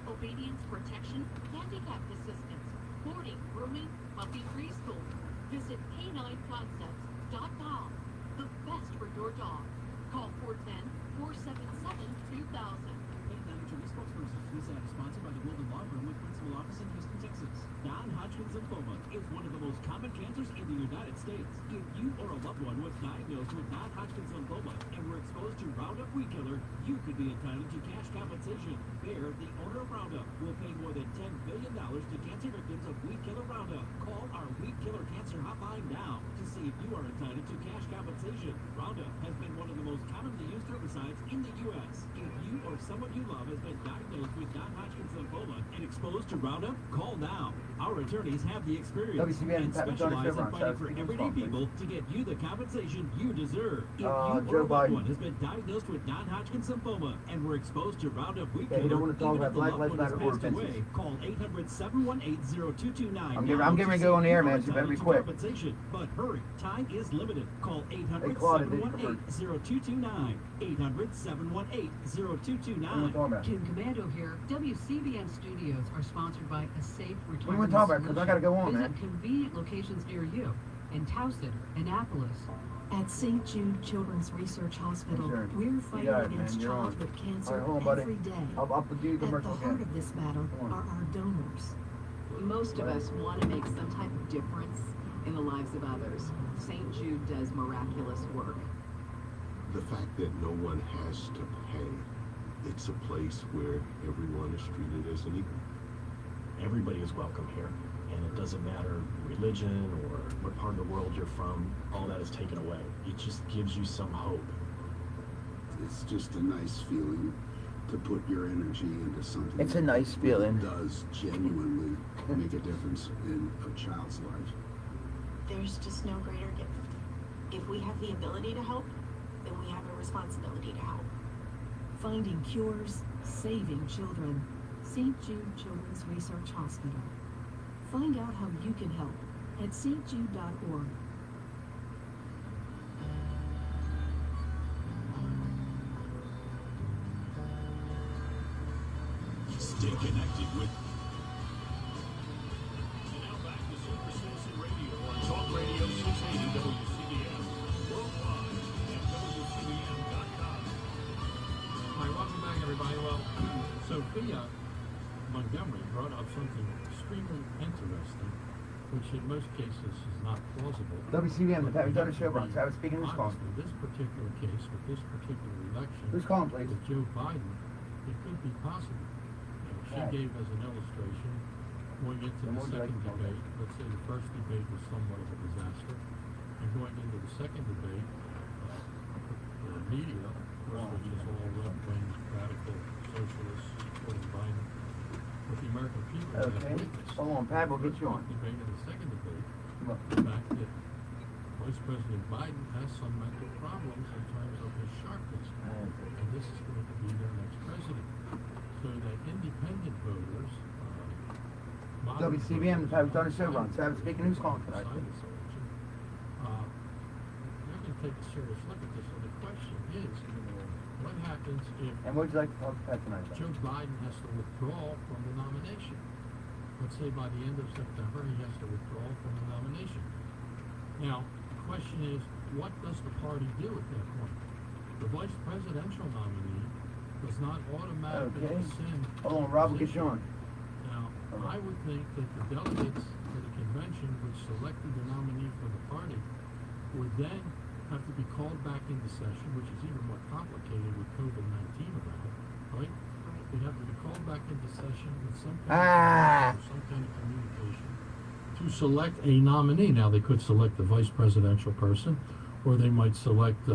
Obedience protection, handicap assistance, boarding, grooming, puppy preschool. Visit canineconcepts.com. The best for your dog. Call 410-477-2000. Attorney spokesperson. This ad is sponsored by the Golden Law Firm with principal office in Houston, Texas. Non-Hodgkin's lymphoma is one of the most common cancers in the United States. If you or a loved one was diagnosed with non-Hodgkin's lymphoma and were exposed to Roundup weed killer, you could be entitled to cash compensation. Bayer, the owner of Roundup, will pay more than $10 billion to cancer victims of weed killer Roundup. Call our weed killer cancer hotline now to see if you are entitled to cash compensation. Roundup has been one of the most commonly used herbicides in the U.S. If you or someone you love has been diagnosed with non-Hodgkin's lymphoma and exposed to Roundup, call now. Our attorneys have the experience and specialize in fighting for everyday people to get you the compensation you deserve. If you or a loved one has been diagnosed with non-Hodgkin's lymphoma and were exposed to Roundup weed killer, even if the loved one has passed away, call 800-718-0229. I'm getting ready to go on the air, man, so you better be quick. But hurry, time is limited. Call 800-718-0229. 800-718-0229. Kim Commando here. WCBN Studios are sponsored by A Safe What do you Retirement want to talk about? Because I got to go on, Visit man. convenient locations near you in Towson, Annapolis. At St. Jude Children's Research Hospital, Sure. we're fighting got it, against man. You're on. childhood cancer All right, hold on, buddy. every day. I'll do the At the commercial heart again. of this battle Come on. are our donors. Most of us want to make some type of difference in the lives of others. St. Jude does miraculous work. The fact that no one has to pay, it's a place where everyone is treated as an equal. Everybody is welcome here, and it doesn't matter religion or what part of the world you're from, all that is taken away. It just gives you some hope. It's just a nice feeling to put your energy into something. It's a nice feeling. That does genuinely make a difference in a child's life. There's just no greater gift. If we have the ability to help, then we have a responsibility to help. Finding cures, saving children. St. Jude Children's Research Hospital. Find out how you can help at stjude.org. Stay connected with And now back to Super Citizen Radio on Talk Radio 680 WCDM. Worldwide at WCDM.com. All right, welcome back, everybody. Well, Sophia Montgomery brought up something extremely interesting, which in most cases is not plausible. WCBM, we've done a show on it. I was speaking who's calling. Honestly, this particular case, with this particular election, Who's calling, please? with Joe Biden, it could be possible. She gave as an illustration, going into the second debate, let's say the first debate was somewhat of a disaster, and going into the second debate, the media, which is all left-wing, radical, socialists, supporting Biden, but the American people have Okay. witnessed Hold on, Pat, we'll get you on. debate and the second debate, the fact that Vice President Biden has some mental problems in terms of his sharpness, and this is going to be their next president. So that independent voters, WCBM, we've done a show on. So I was speaking who's calling tonight. they're going to take a serious look at this. So the question is, what happens if And what would you like to talk to Pat tonight? Joe Biden has to withdraw from the nomination? Let's say by the end of September, he has to withdraw from the nomination. Now, the question is, what does the party do at that point? The vice presidential nominee does not automatically Okay. ascend. Hold on, Rob will get you on. Now, I would think that the delegates for the convention, which selected the nominee for the party, would then have to be called back into session, which is even more complicated with COVID-19 around, right? They'd have to be called back into session with some kind of some kind of communication to select a nominee. Now, they could select the vice presidential person, or they might select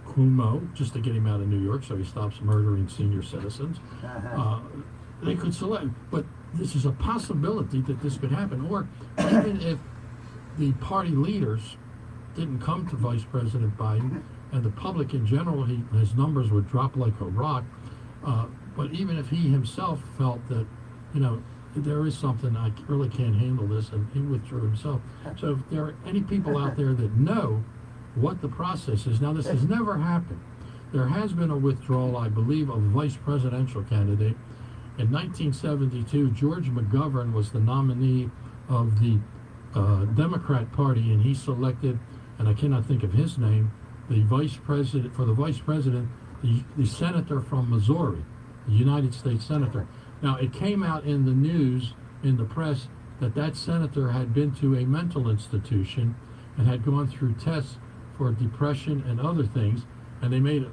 Cuomo, just to get him out of New York so he stops murdering senior citizens. They could select, but this is a possibility that this could happen. Or even if the party leaders didn't come to Vice President Biden, and the public in general, his numbers would drop like a rock. But even if he himself felt that, there is something, I really can't handle this, and he withdrew himself. So if there are any people out there that know what the process is, now this has never happened. There has been a withdrawal, I believe, of a vice presidential candidate. In 1972, George McGovern was the nominee of the Democrat Party, and he selected, and I cannot think of his name, the vice president, for the vice president, the senator from Missouri, the United States senator. Now, it came out in the news, in the press, that senator had been to a mental institution and had gone through tests for depression and other things, and they made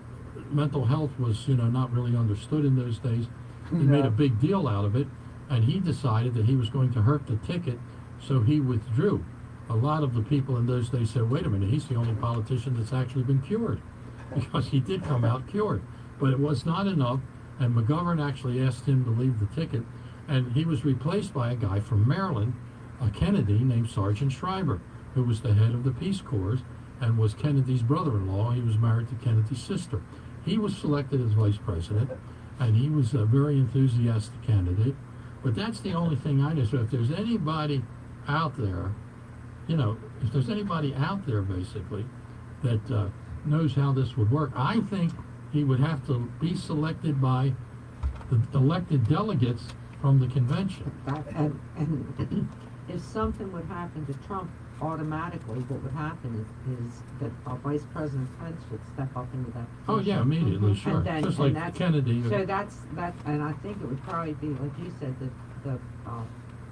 mental health was, not really understood in those days. They made a big deal out of it, and he decided that he was going to hurt the ticket, so he withdrew. A lot of the people in those days said, wait a minute, he's the only politician that's actually been cured, because he did come out cured. But it was not enough, and McGovern actually asked him to leave the ticket, and he was replaced by a guy from Maryland, a Kennedy named Sergeant Schreiber, who was the head of the Peace Corps and was Kennedy's brother-in-law. He was married to Kennedy's sister. He was selected as vice president, and he was a very enthusiastic candidate. But that's the only thing I know. So if there's anybody out there, if there's anybody out there basically that knows how this would work, I think he would have to be selected by the elected delegates from the convention. And if something would happen to Trump, automatically what would happen is that Vice President Pence would step up into that position. Oh yeah, immediately, sure. And then, just like Kennedy. So that's, and I think it would probably be, like you said, the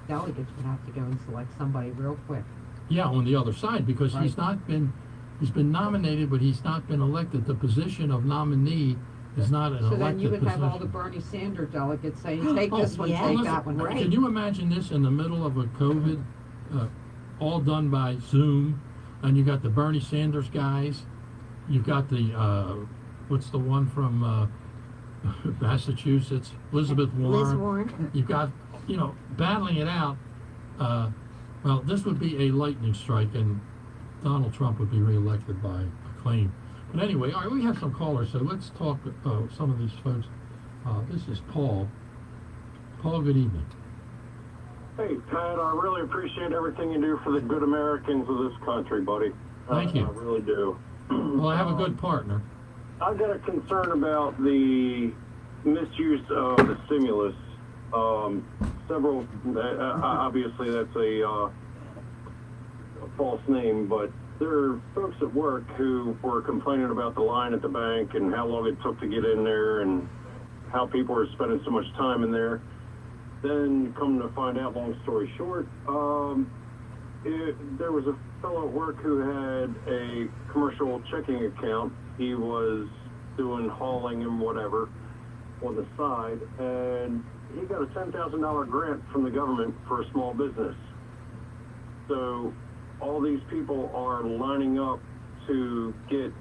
delegates would have to go and select somebody real quick. Yeah, on the other side, because he's been nominated, but he's not been elected. The position of nominee is not an elected position. So then you would have all the Bernie Sanders delegates saying, take this one, take that one. Right. Can you imagine this in the middle of a COVID, all done by Zoom, and you got the Bernie Sanders guys, you've got the, what's the one from Massachusetts, Elizabeth Warren. Liz Warren. You've got, battling it out. Well, this would be a lightning strike, and Donald Trump would be reelected by acclaim. But anyway, all right, we have some callers, so let's talk some of these folks. This is Paul. Paul, good evening. Hey, Pat, I really appreciate everything you do for the good Americans of this country, buddy. Thank you. I really do. Well, I have a good partner. I've got a concern about the misuse of the stimulus. Several, obviously that's a false name, but there are folks at work who were complaining about the line at the bank and how long it took to get in there and how people were spending so much time in there. Then, come to find out, long story short, there was a fellow at work who had a commercial checking account. He was doing hauling and whatever on the side, and he got a $10,000 grant from the government for a small business. So all these people are lining up to get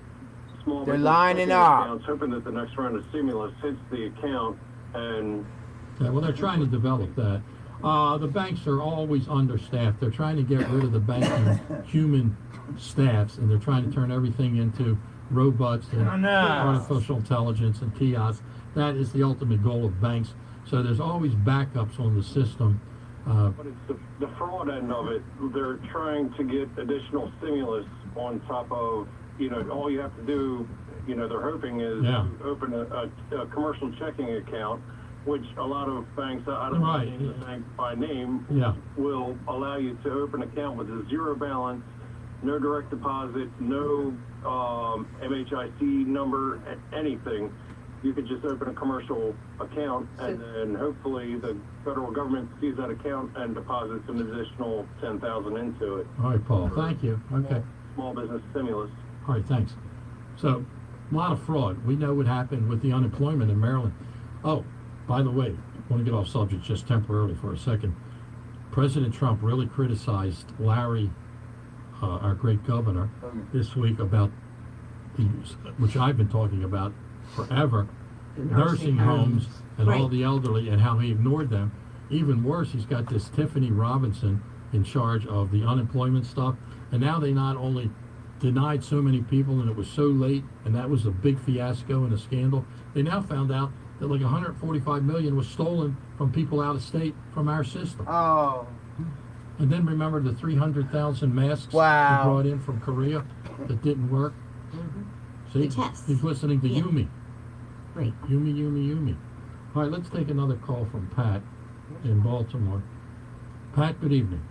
small They're business lining checking up. accounts, hoping that the next round of stimulus hits the account and... Yeah, well, they're trying to develop that. The banks are always understaffed. They're trying to get rid of the banking human staffs, and they're trying to turn everything into robots and artificial intelligence and kiosks. That is the ultimate goal of banks. So there's always backups on the system. But it's the fraud end of it. They're trying to get additional stimulus on top of, all you have to do, they're hoping is open a commercial checking account, which a lot of banks, I don't know the bank by name, will allow you to open an account with a zero balance, no direct deposit, no MHIC number, anything. you could just open a commercial account, and then hopefully the federal government sees that account and deposits an additional $10,000 into it. All right, Paul, thank you. Okay. Small business stimulus. All right, thanks. So, a lot of fraud. We know what happened with the unemployment in Maryland. Oh, by the way, I want to get off subject just temporarily for a second. President Trump really criticized Larry, our great governor, this week about which I've been talking about forever, nursing homes and all the elderly, and how he ignored them. Even worse, he's got this Tiffany Robinson in charge of the unemployment stuff, and now they not only denied so many people and it was so late, and that was a big fiasco and a scandal, they now found out that like 145 million was stolen from people out of state from our system. Oh. And then remember the 300,000 masks Wow. we brought in from Korea that didn't work? See, he's listening to Yumi. Great. Yumi. All right, let's take another call from Pat in Baltimore. Pat, good evening.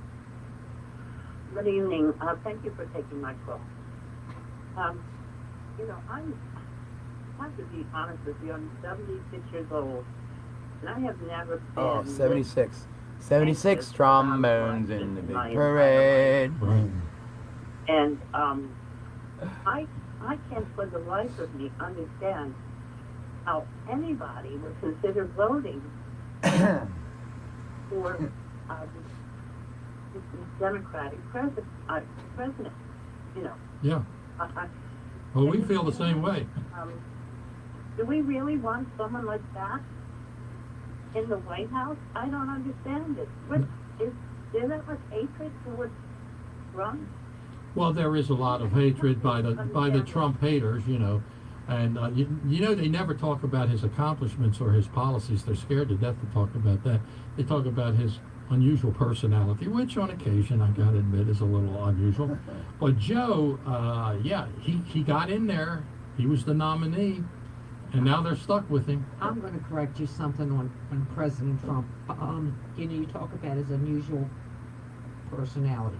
Good evening. Thank you for taking my call. You know, I have to be honest with you. I'm 76 years old, and I have never been. Oh, 76. 76 trombones in the big parade. And I can't for the life of me understand how anybody would consider voting for the Democratic president. You know. Yeah. Well, we feel the same way. Do we really want someone like that in the White House? I don't understand it. Is there that much hatred towards Trump? Well, there is a lot of hatred by the Trump haters, you know, and you know they never talk about his accomplishments or his policies. They're scared to death to talk about that. They talk about his unusual personality, which on occasion I gotta admit is a little unusual. But Joe, yeah, he got in there. He was the nominee, and now they're stuck with him. I'm going to correct you something on President Trump. You know, you talk about his unusual personality.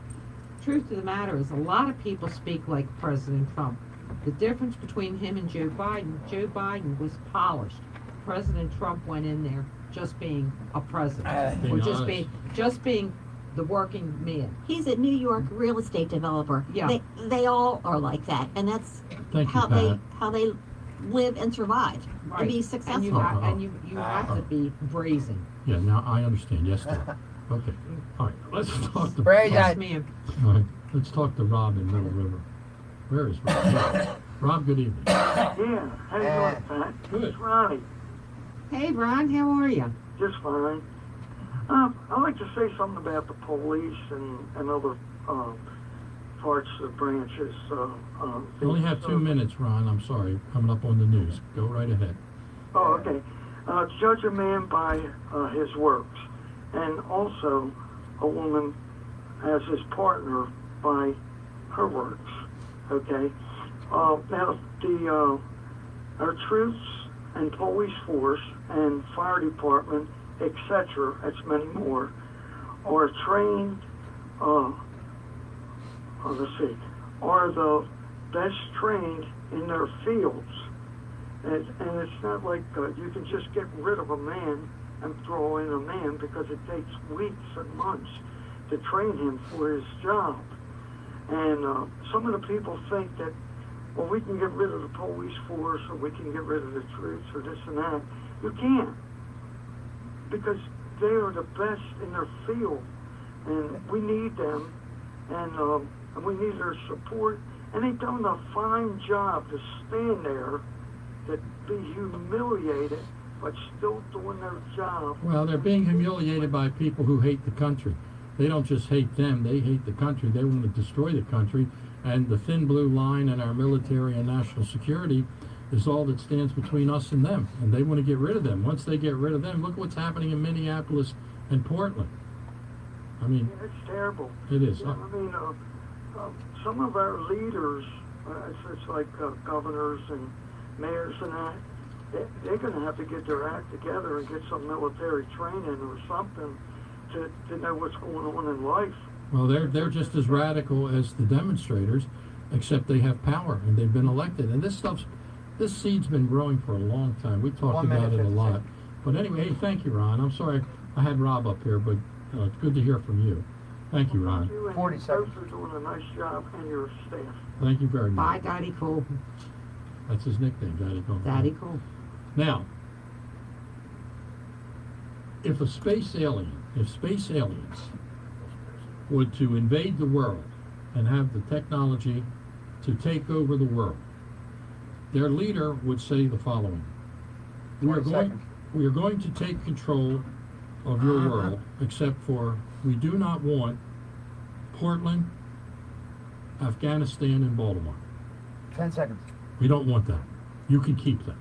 Truth of the matter is, a lot of people speak like President Trump. The difference between him and Joe Biden was polished. President Trump went in there just being a president, or just being the working man. He's a New York real estate developer. Yeah. They all are like that, and that's how they live and survive and be successful. And you have to be brazen. Yeah, now I understand. Yes, sir. Okay. All right. Let's talk to Yes, ma'am. All right. Let's talk to Rob in Middle River. Where is Rob? Rob, good evening. Yeah. How you doing, Pat? Good. It's Ronnie. Hey, Ron, how are you? Just fine. I'd like to say something about the police and other parts of branches. You only have 2 minutes, Ron. I'm sorry. Coming up on the news. Go right ahead. Oh, okay. Judge a man by his works, and also a woman as his partner by her works. Okay. Now our troops and police force and fire department, etc., that's many more, are trained. Let's see, are the best trained in their fields, and it's not like you can just get rid of a man and throw in a man, because it takes weeks and months to train him for his job. And some of the people think that, well, we can get rid of the police force, or we can get rid of the troops, or this and that. You can't, because they are the best in their field, and we need them, and we need their support. And they've done a fine job to stand there, to be humiliated, but still doing their job. Well, they're being humiliated by people who hate the country. They don't just hate them, they hate the country. They want to destroy the country. And the thin blue line in our military and national security is all that stands between us and them. And they want to get rid of them. Once they get rid of them, look what's happening in Minneapolis and Portland. I mean, it's terrible. It is. Yeah, I mean, some of our leaders, it's like governors and mayors and that, they're going to have to get their act together and get some military training or something to know what's going on in life. Well, they're just as radical as the demonstrators, except they have power and they've been elected. And this stuff's This seed's been growing for a long time. We talked 1 minute, about it a 50 lot. seconds. But anyway, hey, thank you, Ron. I'm sorry I had Rob up here, but it's good to hear from you. Thank you, Ron. You and 40 your seconds. folks are doing a nice job, and your staff. Thank you very Bye, much. Daddy Cool. That's his nickname, Daddy Cool. Daddy Cool. Now, if space aliens were to invade the world and have the technology to take over the world, their leader would say the following: we are 20 seconds. going to take control of your world, except for we do not want Portland, Afghanistan, and Baltimore. 10 seconds. We don't want that. You can keep them.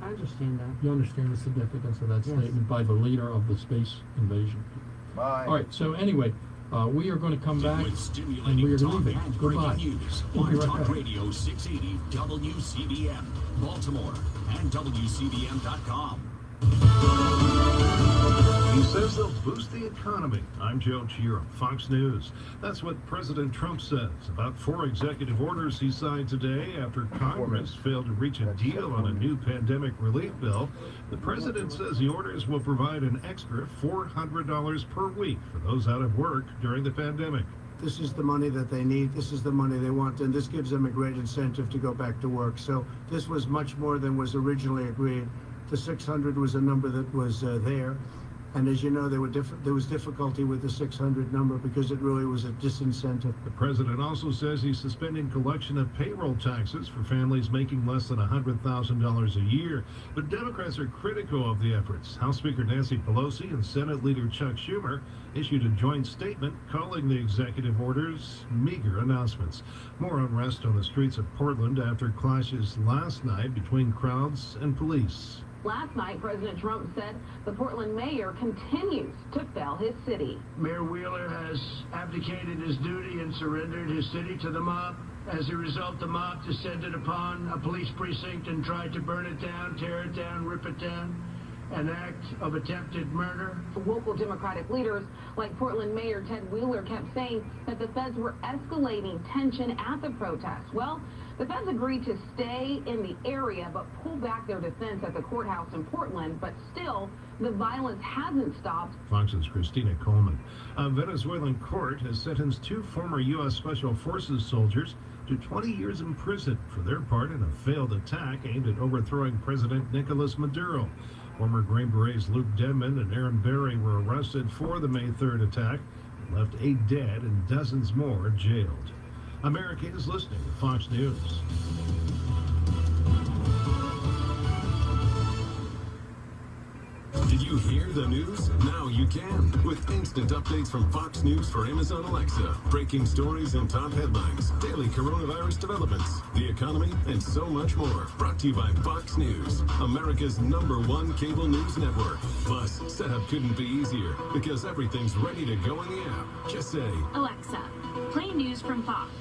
I understand that. You understand the significance of that Yes. statement by the leader of the space invasion? Bye. All right, so anyway, we are going to come back With and stimulating we are talk going to leave and it. Goodbye. breaking news We'll be on right Talk back. Radio 680 WCBM, Baltimore, and WCBM.com. He says they'll boost the economy. I'm Joe Chiro, Fox News. That's what President Trump says about 4 executive orders he signed today after Congress failed to reach a deal on a new pandemic relief bill. The president says the orders will provide an extra $400 per week for those out of work during the pandemic. This is the money that they need. This is the money they want, and this gives them a great incentive to go back to work. So this was much more than was originally agreed. The 600 was a number that was there. And as you know, there was difficulty with the 600 number because it really was a disincentive. The president also says he's suspending collection of payroll taxes for families making less than $100,000 a year. But Democrats are critical of the efforts. House Speaker Nancy Pelosi and Senate Leader Chuck Schumer issued a joint statement calling the executive orders meager announcements. More unrest on the streets of Portland after clashes last night between crowds and police. Last night, President Trump said the Portland mayor continues to fail his city. Mayor Wheeler has abdicated his duty and surrendered his city to the mob. As a result, the mob descended upon a police precinct and tried to burn it down, tear it down, rip it down. An act of attempted murder. Local Democratic leaders like Portland Mayor Ted Wheeler kept saying that the feds were escalating tension at the protest. Well, the feds agreed to stay in the area but pull back their defense at the courthouse in Portland. But still, the violence hasn't stopped. Fox's Christina Coleman. A Venezuelan court has sentenced 2 former U.S. Special Forces soldiers to 20 years in prison for their part in a failed attack aimed at overthrowing President Nicolas Maduro. Former Green Berets Luke Denman and Aaron Berry were arrested for the May 3rd attack and left 8 dead and dozens more jailed. America is listening to Fox News. Did you hear the news? Now you can. With instant updates from Fox News for Amazon Alexa. Breaking stories and top headlines. Daily coronavirus developments. The economy and so much more. Brought to you by Fox News. America's #1 cable news network. Plus, setup couldn't be easier because everything's ready to go in the app. Just say, Alexa, play news from Fox.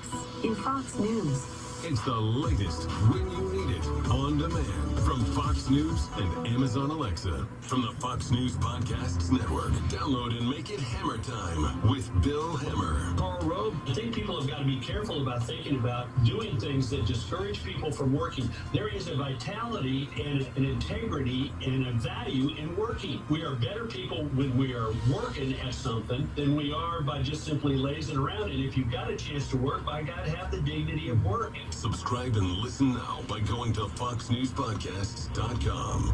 in Fox News. It's the latest when you need it, on demand, from Fox News and Amazon Alexa. From the Fox News Podcasts Network. Download and make it Hammer Time with Bill Hammer. Carl Rove, I think people have got to be careful about thinking about doing things that discourage people from working. There is a vitality and an integrity and a value in working. We are better people when we are working at something than we are by just simply lazing around. And if you've got a chance to work, by God, have the dignity of work. Subscribe and listen now by going to foxnewspodcasts.com.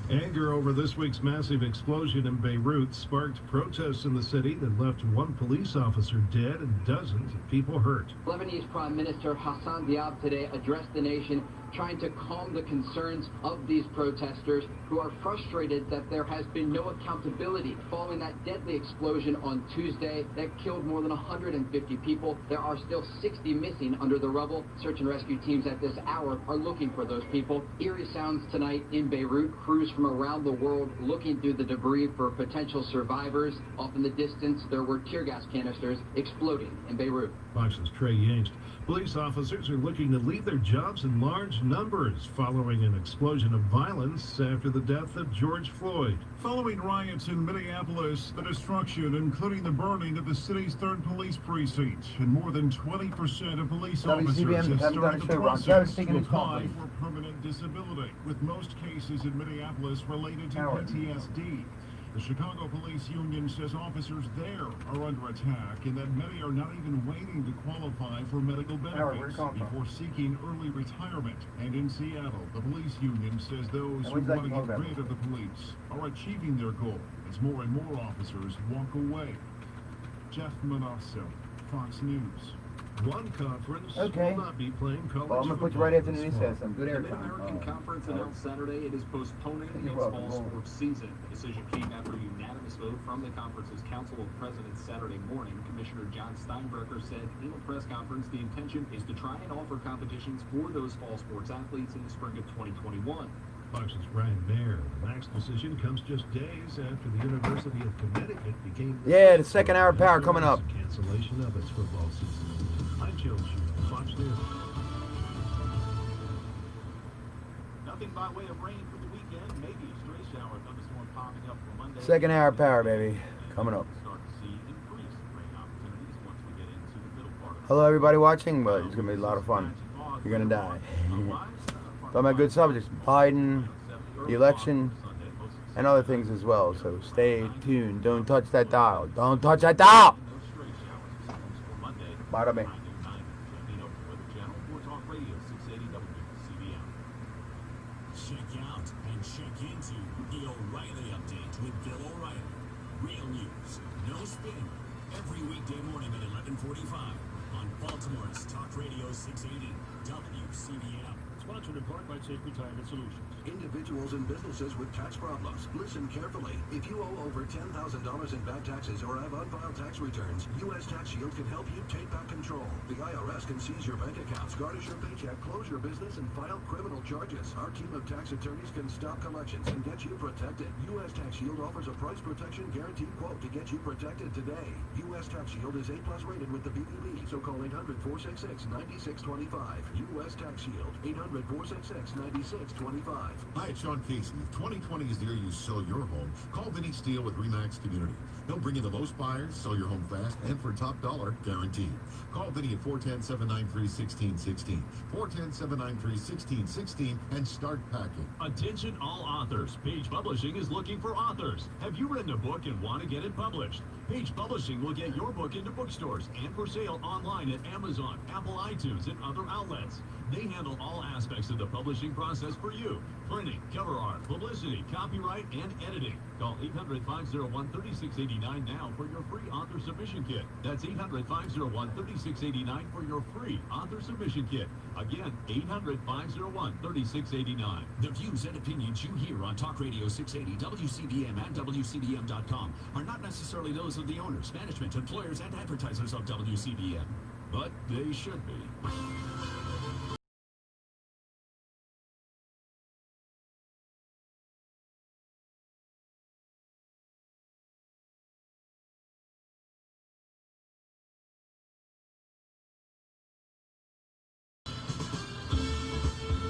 Anger over this week's massive explosion in Beirut sparked protests in the city that left 1 police officer dead and dozens of people hurt. Lebanese Prime Minister Hassan Diab today addressed the nation, trying to calm the concerns of these protesters who are frustrated that there has been no accountability following that deadly explosion on Tuesday that killed more than 150 people. There are still 60 missing under the rubble. Search and rescue teams at this hour are looking for those people. Eerie sounds tonight in Beirut. Crews from around the world looking through the debris for potential survivors. Off in the distance, there were tear gas canisters exploding in Beirut. Fox's Trey Yingst. Police officers are looking to leave their jobs in large huge numbers following an explosion of violence after the death of George Floyd. Following riots in Minneapolis, the destruction, including the burning of the city's 3rd police precinct, and more than 20% of police officers have started the process to apply for permanent disability, with most cases in Minneapolis related to PTSD. The Chicago Police Union says officers there are under attack and that many are not even waiting to qualify for medical benefits before seeking early retirement. And in Seattle, the police union says those who want to get rid of the police are achieving their goal as more and more officers walk away. Jeff Manasso, Fox News. One conference Okay. will not be playing college Well, I'm going to put you right after the news says some good The airtime. Mid-American Conference announced Saturday it is postponing its welcome. fall sports season. The decision came after a unanimous vote from the conference's Council of Presidents Saturday morning. Commissioner John Steinbrecher said in a press conference the intention is to try and offer competitions for those fall sports athletes in the spring of 2021. Fox's Brian Baer. The Max decision comes just days after the University of Connecticut became Yeah, the second hour of power coming up. cancellation of its football season. I'm Joe Shue, Fox News. Nothing by way of rain for the weekend. Maybe a stray shower thunderstorm popping up for Monday. Second hour of power, baby. Coming up. Start to see increased rain opportunities once we get into the middle part of Hello, everybody watching, but it's going to be a lot of fun. You're going to die. Talking about good subjects. Biden, the election, and other things as well. So stay tuned. Don't touch that dial. Don't touch that dial! Bye, me. Check out and check into the O'Reilly Update with Bill O'Reilly. Real news, no spin. Every weekday morning at 11:45 on Baltimore's Talk Radio 680 WCBM. Sponsored in part by Safe Retirement Solutions. Individuals and businesses with tax problems, listen carefully. If you owe over $10,000 in back taxes or have unfiled tax returns, U.S. Tax Shield can help you take back control. The IRS can seize your bank accounts, garnish your paycheck, close your business, and file criminal charges. Our team of tax attorneys can stop collections and get you protected. U.S. Tax Shield offers a price protection guaranteed quote to get you protected today. U.S. Tax Shield is A+ rated with the BBB, so call 800-466-9625. U.S. Tax Shield, 800-466-9625. Hi, it's Sean Casey. If 2020 is the year you sell your home, call Vinny Steele with RE/MAX Community. They'll bring you the most buyers, sell your home fast, and for top dollar, guaranteed. Call Vinny at 410-793-1616. 410-793-1616 and start packing. Attention all authors. Page Publishing is looking for authors. Have you written a book and want to get it published? Page Publishing will get your book into bookstores and for sale online at Amazon, Apple iTunes, and other outlets. They handle all aspects of the publishing process for you. Printing, cover art, publicity, copyright, and editing. Call 800-501-3689 now for your free author submission kit. That's 800-501-3689 for your free author submission kit. Again, 800-501-3689. The views and opinions you hear on Talk Radio 680 WCBM and WCBM.com are not necessarily those of the owners, management, employers, and advertisers of WCBM. But they should be.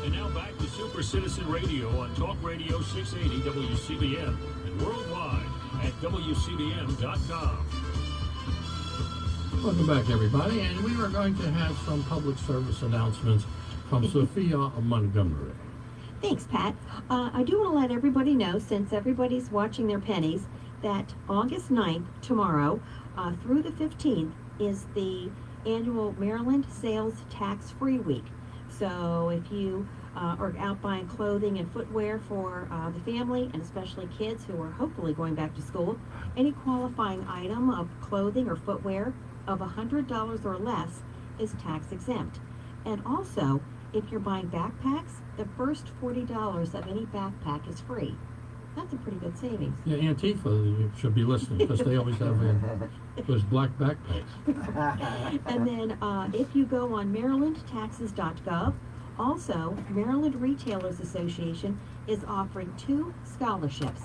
And now back to Super Citizen Radio on Talk Radio 680 WCBM and worldwide at WCBM.com. Welcome back, everybody, and we are going to have some public service announcements from Sophia of Montgomery. Thanks, Pat. I do want to let everybody know, since everybody's watching their pennies, that August 9th, tomorrow, through the 15th, is the annual Maryland Sales Tax-Free Week. So if you are out buying clothing and footwear for the family, and especially kids who are hopefully going back to school, any qualifying item of clothing or footwear of $100 or less is tax exempt. And also, if you're buying backpacks, the first $40 of any backpack is free. That's a pretty good savings. Yeah, Antifa, you should be listening, because they always have those black backpacks. And then if you go on marylandtaxes.gov, also, Maryland Retailers Association is offering 2 scholarships.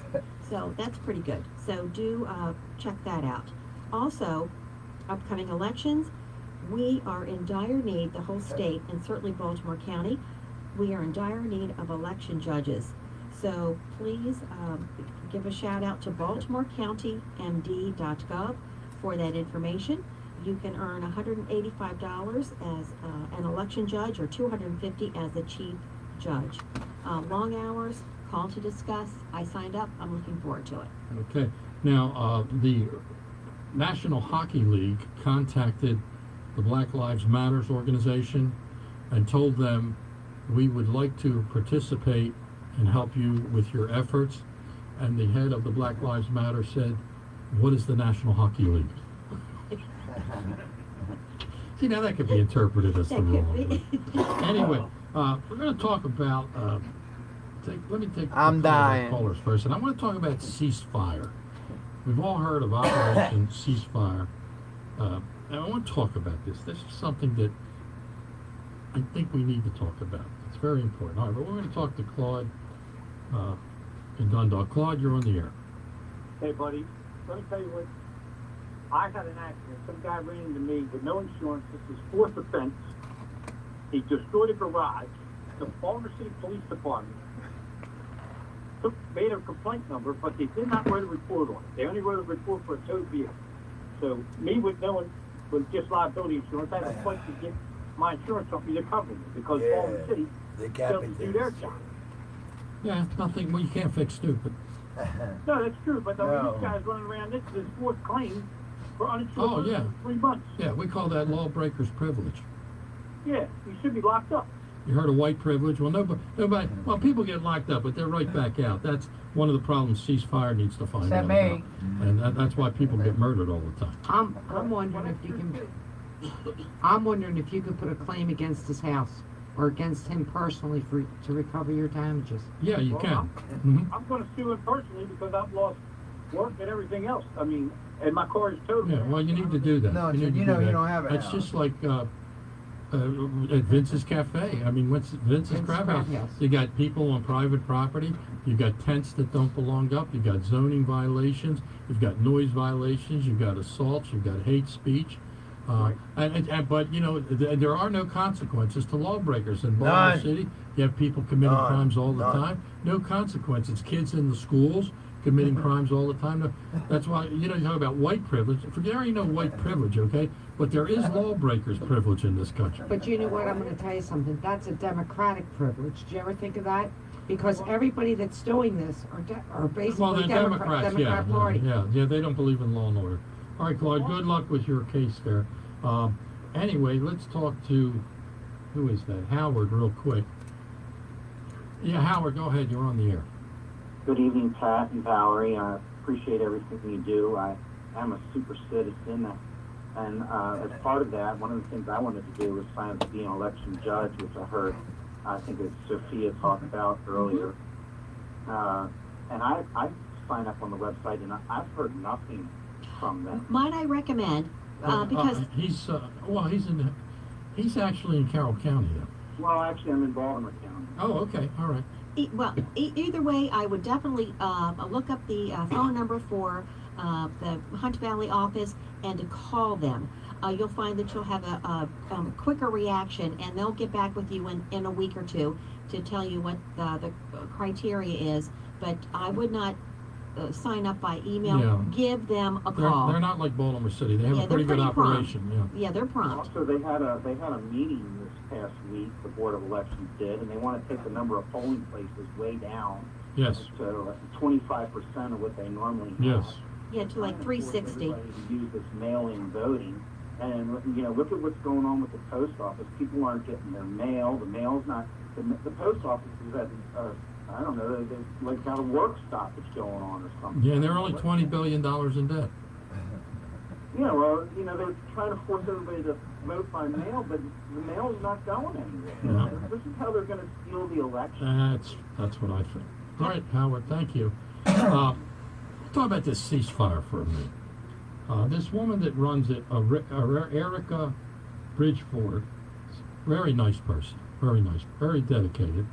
So that's pretty good. So do check that out. Also, upcoming elections, we are in dire need, the whole state, and certainly Baltimore County, we are in dire need of election judges. So please give a shout out to BaltimoreCountyMD.gov for that information. You can earn $185 as an election judge or $250 as a chief judge. Long hours, call to discuss. I signed up. I'm looking forward to it. Okay. Now, the National Hockey League contacted the Black Lives Matters organization and told them we would like to participate and help you with your efforts. And the head of the Black Lives Matter said, "What is the National Hockey League?" See, now that could be interpreted as the wrong way. Anyway, we're going to talk about. Let me take I'm dying. Callers first, and I want to talk about ceasefire. We've all heard of Operation Ceasefire, and I want to talk about this. This is something that I think we need to talk about. It's very important. All right, but we're going to talk to Claude in Dundalk. Claude, you're on the air. Hey, buddy, let me tell you what. I had an accident. Some guy ran into me with no insurance. This is fourth offense. He destroyed a garage. The Baltimore City Police Department made a complaint number, but they did not write a report on it. They only wrote a report for a towed vehicle. So me with just liability insurance, I had to fight to get my insurance company to cover me because Baltimore City failed to do their job. Yeah, nothing. Well, you can't fix stupid. No, that's true, but I mean, this guy's running around. This is his fourth claim for uninsured Oh, yeah. 3 months. Yeah, we call that lawbreaker's privilege. Yeah, he should be locked up. You heard of white privilege? Well, nobody. Well, people get locked up, but they're right back out. That's one of the problems Ceasefire needs to find out about. And that's why people get murdered all the time. I'm wondering if you can. I'm wondering if you could put a claim against his house or against him personally to recover your damages. Yeah, you can. I'm going to sue him personally because I've lost work and everything else. I mean, and my car is totaled. Yeah, well, you need to do that. No, you you don't have it. It's just like at Vince's Cafe. I mean, what's Vince's Crab House? You got people on private property. You've got tents that don't belong up. You've got zoning violations. You've got noise violations. You've got assaults. You've got hate speech. But you know, there are no consequences to lawbreakers in Baltimore City. You have people committing crimes all the time. No consequences. Kids in the schools committing crimes all the time. No, that's why you talk about white privilege. There ain't no white privilege, okay? But there is lawbreakers privilege in this country. But you know what? I'm going to tell you something. That's a democratic privilege. Do you ever think of that? Because everybody that's doing this are basically Democrat Party. Yeah, they don't believe in law and order. All right, Claude, good luck with your case there. Anyway, let's talk to, who is that? Howard, real quick. Yeah, Howard, go ahead. You're on the air. Good evening, Pat and Valerie. I appreciate everything you do. I am a super citizen, and as part of that, one of the things I wanted to do was sign up to be an election judge, which I think it's Sophia talked about earlier. And I signed up on the website, and I've heard nothing from them. Might I recommend, because he's actually in Carroll County, though. Well, actually, I'm in Baltimore County. Oh, okay, all right. Either way, I would definitely look up the phone number for the Hunt Valley office and to call them. You'll find that you'll have a quicker reaction, and they'll get back with you in a week or two to tell you what the criteria is. But I would not sign up by email. Yeah. Give them a call. They're not like Baltimore City. They have a pretty good operation. Yeah, they're prompt. Also, they had a meeting this past week. The Board of Elections did, and they want to take the number of polling places way down. Yes. So 25% of what they normally have. Yes. Yeah, to like 360. To use this mail-in voting, and look at what's going on with the post office. People aren't getting their mail. The mail's not. The post office is at I don't know. They like got a work stoppage going on or something. Yeah, and they're only $20 billion in debt. Yeah, well, they're trying to force everybody to vote by mail, but the mail's not going anywhere. No. This is how they're going to steal the election. That's what I think. All right, Howard, thank you. Talk about this ceasefire for a minute. This woman that runs it, Erica Bridgeford, very nice person, very nice, very dedicated.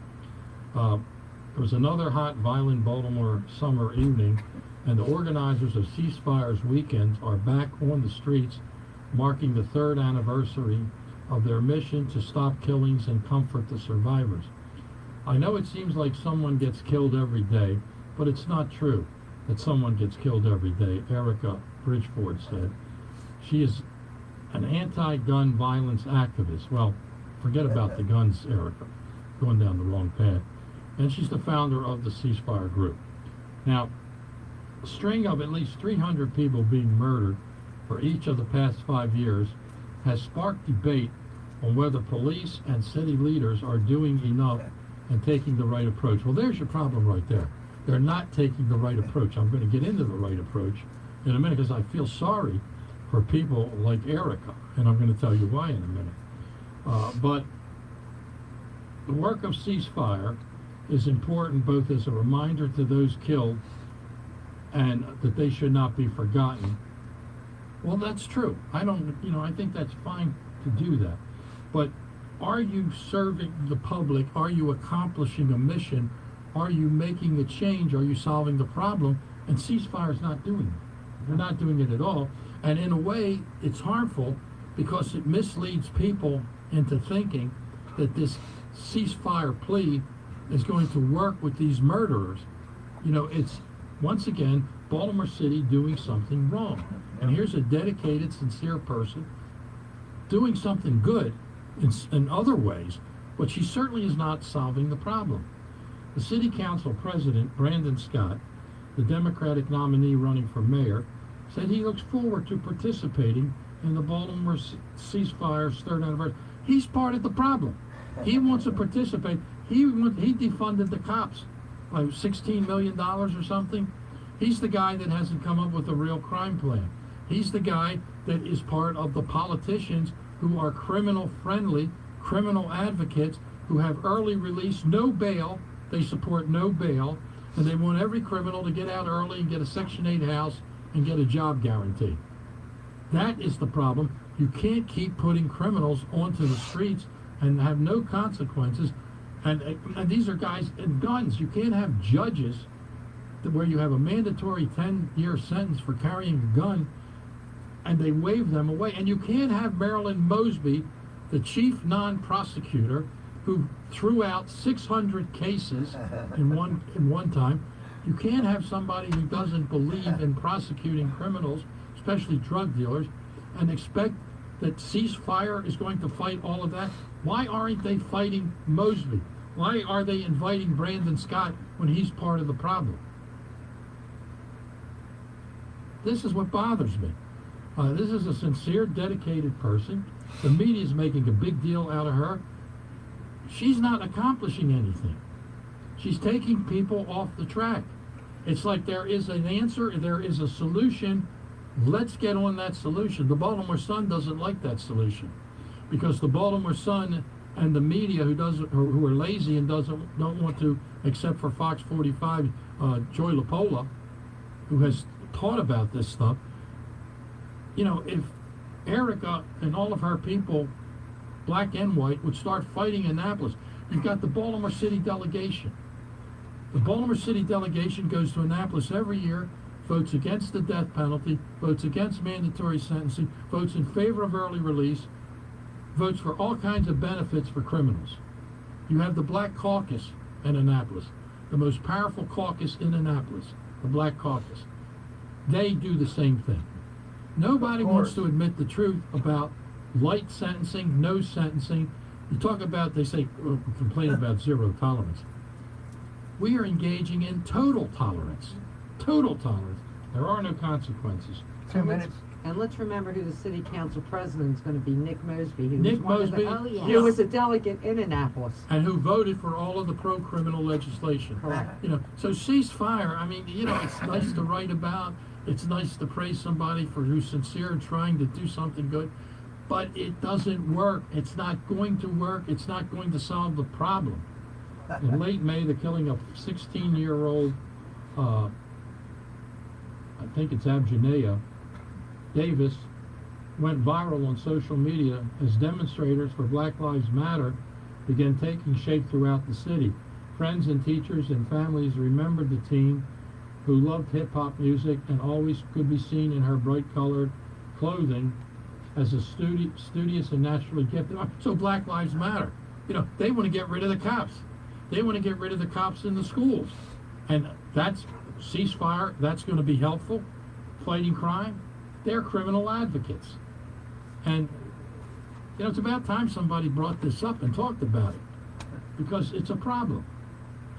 It was another hot, violent Baltimore summer evening, and the organizers of Ceasefire's weekend are back on the streets, marking the 3rd anniversary of their mission to stop killings and comfort the survivors. I know it seems like someone gets killed every day, but it's not true that someone gets killed every day. Erica Bridgeford said. She is an anti-gun violence activist. Well, forget about the guns, Erica. Going down the wrong path. And she's the founder of the Ceasefire Group. Now, a string of at least 300 people being murdered for each of the past 5 years has sparked debate on whether police and city leaders are doing enough and taking the right approach. Well, there's your problem right there. They're not taking the right approach. I'm going to get into the right approach in a minute because I feel sorry for people like Erica, and I'm going to tell you why in a minute. But the work of ceasefire is important both as a reminder to those killed and that they should not be forgotten. Well, that's true. I think that's fine to do that. But are you serving the public? Are you accomplishing a mission? Are you making a change? Are you solving the problem? And ceasefire is not doing it. They're not doing it at all. And in a way, it's harmful because it misleads people into thinking that this ceasefire plea is going to work with these murderers. It's, once again, Baltimore City doing something wrong. And here's a dedicated, sincere person doing something good in other ways, but she certainly is not solving the problem. The City Council President, Brandon Scott, the Democratic nominee running for mayor, said he looks forward to participating in the Baltimore ceasefire's third anniversary. He's part of the problem. He wants to participate. He defunded the cops by $16 million or something. He's the guy that hasn't come up with a real crime plan. He's the guy that is part of the politicians who are criminal-friendly, criminal advocates who have early release, no bail. They support no bail, and they want every criminal to get out early and get a Section 8 house and get a job guarantee. That is the problem. You can't keep putting criminals onto the streets and have no consequences. And these are guys in guns. You can't have judges where you have a mandatory 10-year sentence for carrying a gun and they wave them away. And you can't have Marilyn Mosby, the chief non-prosecutor, who threw out 600 cases in one time. You can't have somebody who doesn't believe in prosecuting criminals, especially drug dealers, and expect that ceasefire is going to fight all of that. Why aren't they fighting Mosby? Why are they inviting Brandon Scott when he's part of the problem? This is what bothers me. This is a sincere, dedicated person. The media is making a big deal out of her. She's not accomplishing anything. She's taking people off the track. It's like there is an answer, there is a solution. Let's get on that solution. The Baltimore Sun doesn't like that solution because the Baltimore Sun and the media who are lazy and don't want to, except for Fox 45, Joy LaPola, who has taught about this stuff. If Erica and all of her people, black and white, would start fighting Annapolis, you've got the Baltimore City delegation. The Baltimore City delegation goes to Annapolis every year, votes against the death penalty, votes against mandatory sentencing, votes in favor of early release, votes for all kinds of benefits for criminals. You have the Black Caucus in Annapolis, the most powerful caucus in Annapolis, the Black Caucus. They do the same thing. Nobody wants to admit the truth about light sentencing, no sentencing. You talk about, they say, complain about zero tolerance. We are engaging in total tolerance. Total tolerance. There are no consequences. 2 minutes. And let's remember who the city council president is going to be, Nick Mosby. Nick Mosby, who was a delegate in Annapolis. And who voted for all of the pro-criminal legislation. Correct. So ceasefire, it's nice to write about. It's nice to praise somebody who's sincere and trying to do something good. But it doesn't work. It's not going to work. It's not going to solve the problem. In late May, the killing of 16-year-old, I think it's Abjanea Davis, went viral on social media as demonstrators for Black Lives Matter began taking shape throughout the city. Friends and teachers and families remembered the teen who loved hip-hop music and always could be seen in her bright-colored clothing as a studious and naturally gifted. So Black Lives Matter. They want to get rid of the cops. They want to get rid of the cops in the schools. And that's ceasefire, that's going to be helpful, fighting crime. They're criminal advocates. And, you know, it's about time somebody brought this up and talked about it, because it's a problem.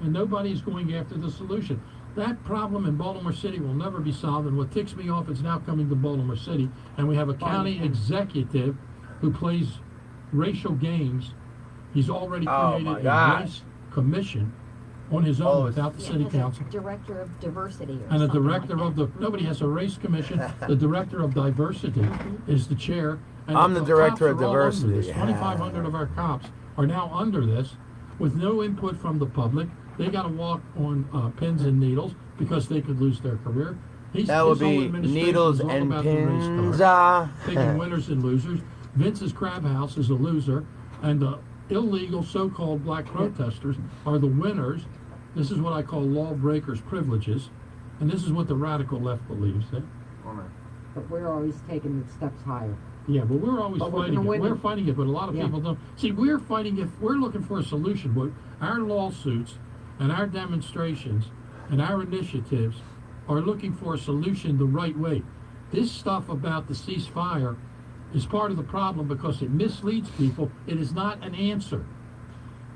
And nobody's going after the solution. That problem in Baltimore City will never be solved, and what ticks me off is now coming to Baltimore City, and we have a county executive who plays racial games. He's already created a race commission on his own without the city council. Director of diversity or And the something director like of the, nobody has a race commission. The director of diversity is the chair. And I'm the director of cops are all under diversity. this. 2,500 of our cops are now under this with no input from the public. They got to walk on pins and needles because they could lose their career. That would be needles and pins. Picking winners and losers. Vince's Crab House is a loser, and the illegal so-called black protesters are the winners. This is what I call lawbreakers' privileges, and this is what the radical left believes. But we're always taking the steps higher. Yeah, but we're always fighting it. We're fighting it, but a lot of Yeah. people don't. See, we're fighting it. We're looking for a solution. But our lawsuits and our demonstrations and our initiatives are looking for a solution the right way. This stuff about the ceasefire is part of the problem because it misleads people. It is not an answer.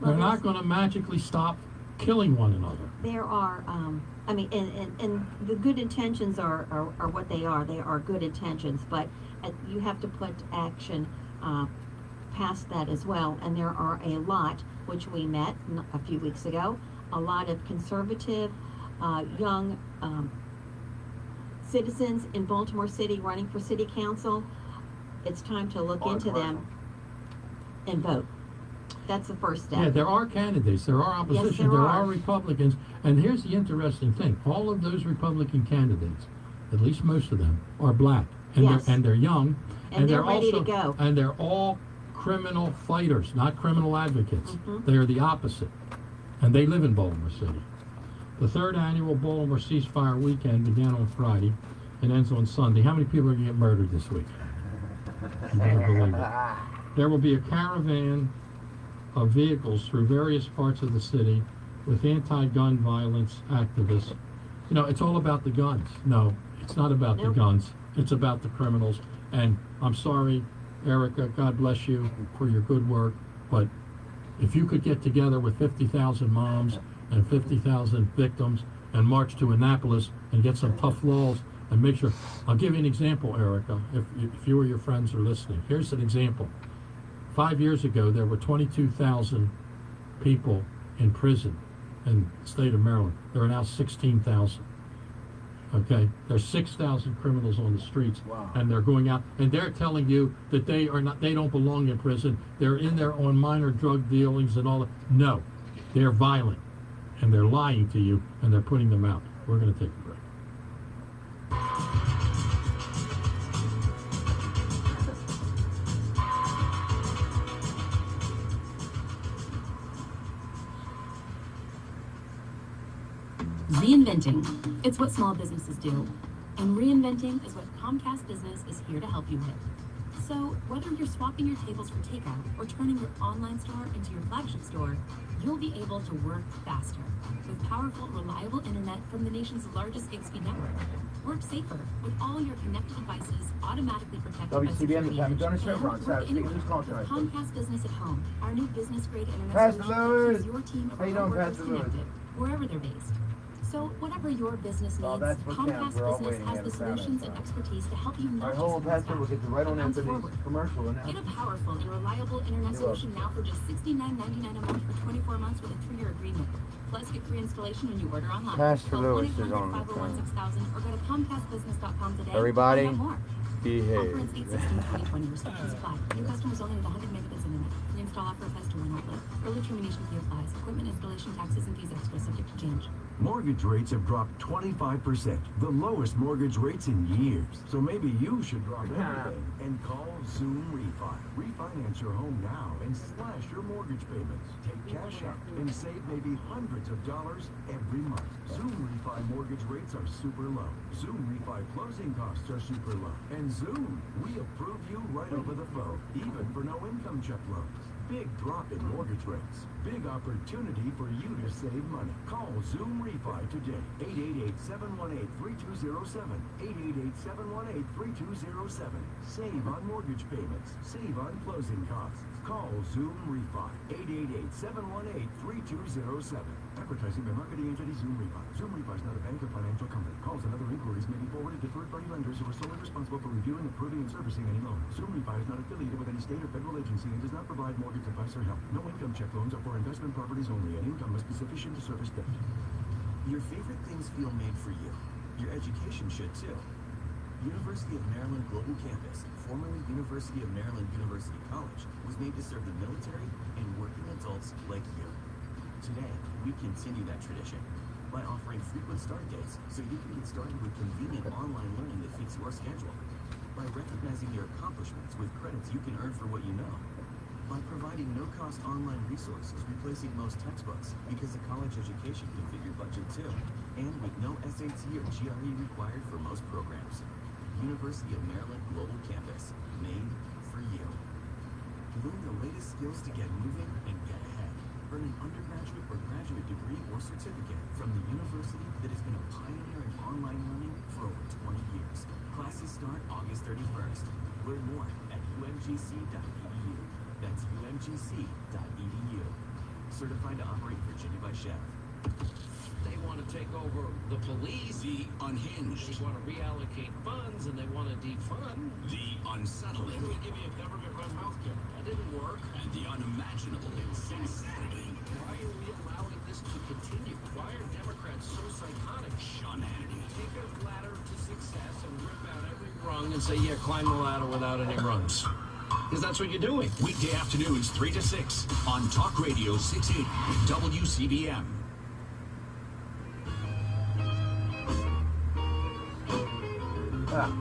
They're not going to magically stop killing one another. There are, I mean, and the good intentions are what they are. They are good intentions, but you have to put action past that as well. And there are a lot, which we met a few weeks ago, a lot of conservative, young citizens in Baltimore City running for city council. It's time to look into them and vote. That's the first step. Yeah, there are candidates, there are opposition, Yes, there are are. Republicans, and here's the interesting thing. All of those Republican candidates, at least most of them, are black. And Yes. they're young. And they're they're ready also, to go. And they're all criminal fighters, not criminal advocates. They are the opposite. And they live in Baltimore City. The third annual Baltimore Ceasefire Weekend began on Friday and ends on Sunday. How many people are going to get murdered this week? You better believe it. There will be a caravan of vehicles through various parts of the city with anti-gun violence activists. You know, it's all about the guns. No, it's not about the guns. It's about the criminals. And I'm sorry, Erica, God bless you for your good work, but if you could get together with 50,000 moms and 50,000 victims and march to Annapolis and get some tough laws and make sure. I'll give you an example, Erica, if you or your friends are listening. Here's an example. 5 years ago, there were 22,000 people in prison in the state of Maryland. There are now 16,000. Okay, there's 6,000 criminals on the streets, and they're going out, and they're telling you that they don't belong in prison. They're in there on minor drug dealings and all that. No, they're violent, and they're lying to you, and they're putting them out. We're going to take a break. Reinventing. It's what small businesses do. And reinventing is what Comcast Business is here to help you with. So whether you're swapping your tables for takeout or turning your online store into your flagship store, you'll be able to work faster with powerful, reliable internet from the nation's largest gig-speed network. Work safer with all your connected devices automatically protected by WCBM, security. the McDonoughh show, Ron Work Savage speaking. anywhere Who's calling with tonight? Comcast Business at Home, our new business-grade internet Pastor solution Lewis. keeps your team of How you remote doing, workers Pastor Lewis? connected wherever they're based. So whatever your business needs, that's what counts. Comcast We're all Business waiting has here the to find solutions out. and expertise to help you All not right, just hold on, move Pastor. fast, We'll get right on but into bounce this forward. commercial Get a announcement. powerful and reliable internet You're solution now for just $69.99 a month for 24 months with a 3-year agreement. Plus, get free installation when you order online. Pastor Call Lewis is on the 1-800-501-6000 or go to ComcastBusiness.com today. Everybody, to find out more. behave. Offer ends 8/16/2020. Restrictions apply. New customers only with 100 megabits internet. Free install offer applies to one outlet. Early termination fee applies. Equipment installation, taxes, and fees extra, subject to change. Mortgage rates have dropped 25%, the lowest mortgage rates in years. So maybe you should drop everything and call Zoom Refi. Refinance your home now and slash your mortgage payments. Take cash out and save maybe hundreds of dollars every month. Zoom Refi mortgage rates are super low. Zoom Refi closing costs are super low. And Zoom, we approve you right over the phone, even for no income check loans. Big drop in mortgage rates. Big opportunity for you to save money. Call Zoom Refi today. 888-718-3207. 888-718-3207. Save on mortgage payments. Save on closing costs. Call Zoom Refi. 888-718-3207. Advertising by marketing entity Zoom Refi. Zoom Refi is not a bank or financial company. Calls and other inquiries may be forwarded to third-party lenders who are solely responsible for reviewing, approving, and servicing any loan. Zoom Refi is not affiliated with any state or federal agency and does not provide mortgage advice or help. No income check loans are for investment properties only, and income must be sufficient to service debt. Your favorite things feel made for you. Your education should too. University of Maryland Global Campus, formerly University of Maryland University College, was made to serve the military and working adults like you. Today, we continue that tradition by offering frequent start dates so you can get started with convenient online learning that fits your schedule. By recognizing your accomplishments with credits you can earn for what you know. By providing no-cost online resources replacing most textbooks because a college education can fit your budget too. And with no SAT or GRE required for most programs. University of Maryland Global Campus, made for you. Learn the latest skills to get moving and get ahead. Earn an undergraduate or graduate degree or certificate from the university that has been a pioneer in online learning for over 20 years. Classes start August 31st. Learn more at umgc.edu. That's umgc.edu. Certified to operate Virginia by Chef. They want to take over the police. The unhinged. They want to reallocate funds and they want to defund. The unsettling. We're going to give you a government-run healthcare. That didn't work. And the unimaginable insanity. Why are we allowing this to continue? Why are Democrats so psychotic? Sean Hannity. Take a ladder to success and rip out every rung and say, yeah, climb the ladder without any rungs. Because that's what you're doing. Weekday afternoons 3 to 6 on Talk Radio 680 WCBM. Ah.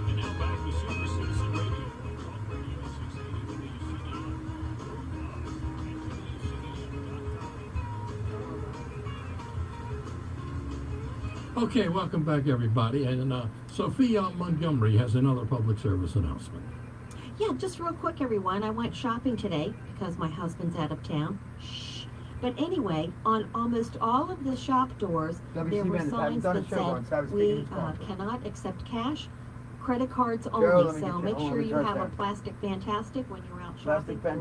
And now back to Super Citizen Radio. Talk Radio 680 WCBM. Okay, welcome back, everybody. And Sophia Montgomery has another public service announcement. Yeah, just real quick, everyone. I went shopping today because my husband's out of town. Shh. But anyway, on almost all of the shop doors, there were signs that said, we cannot accept cash, credit cards only. So make sure you have a Plastic Fantastic when you're out shopping for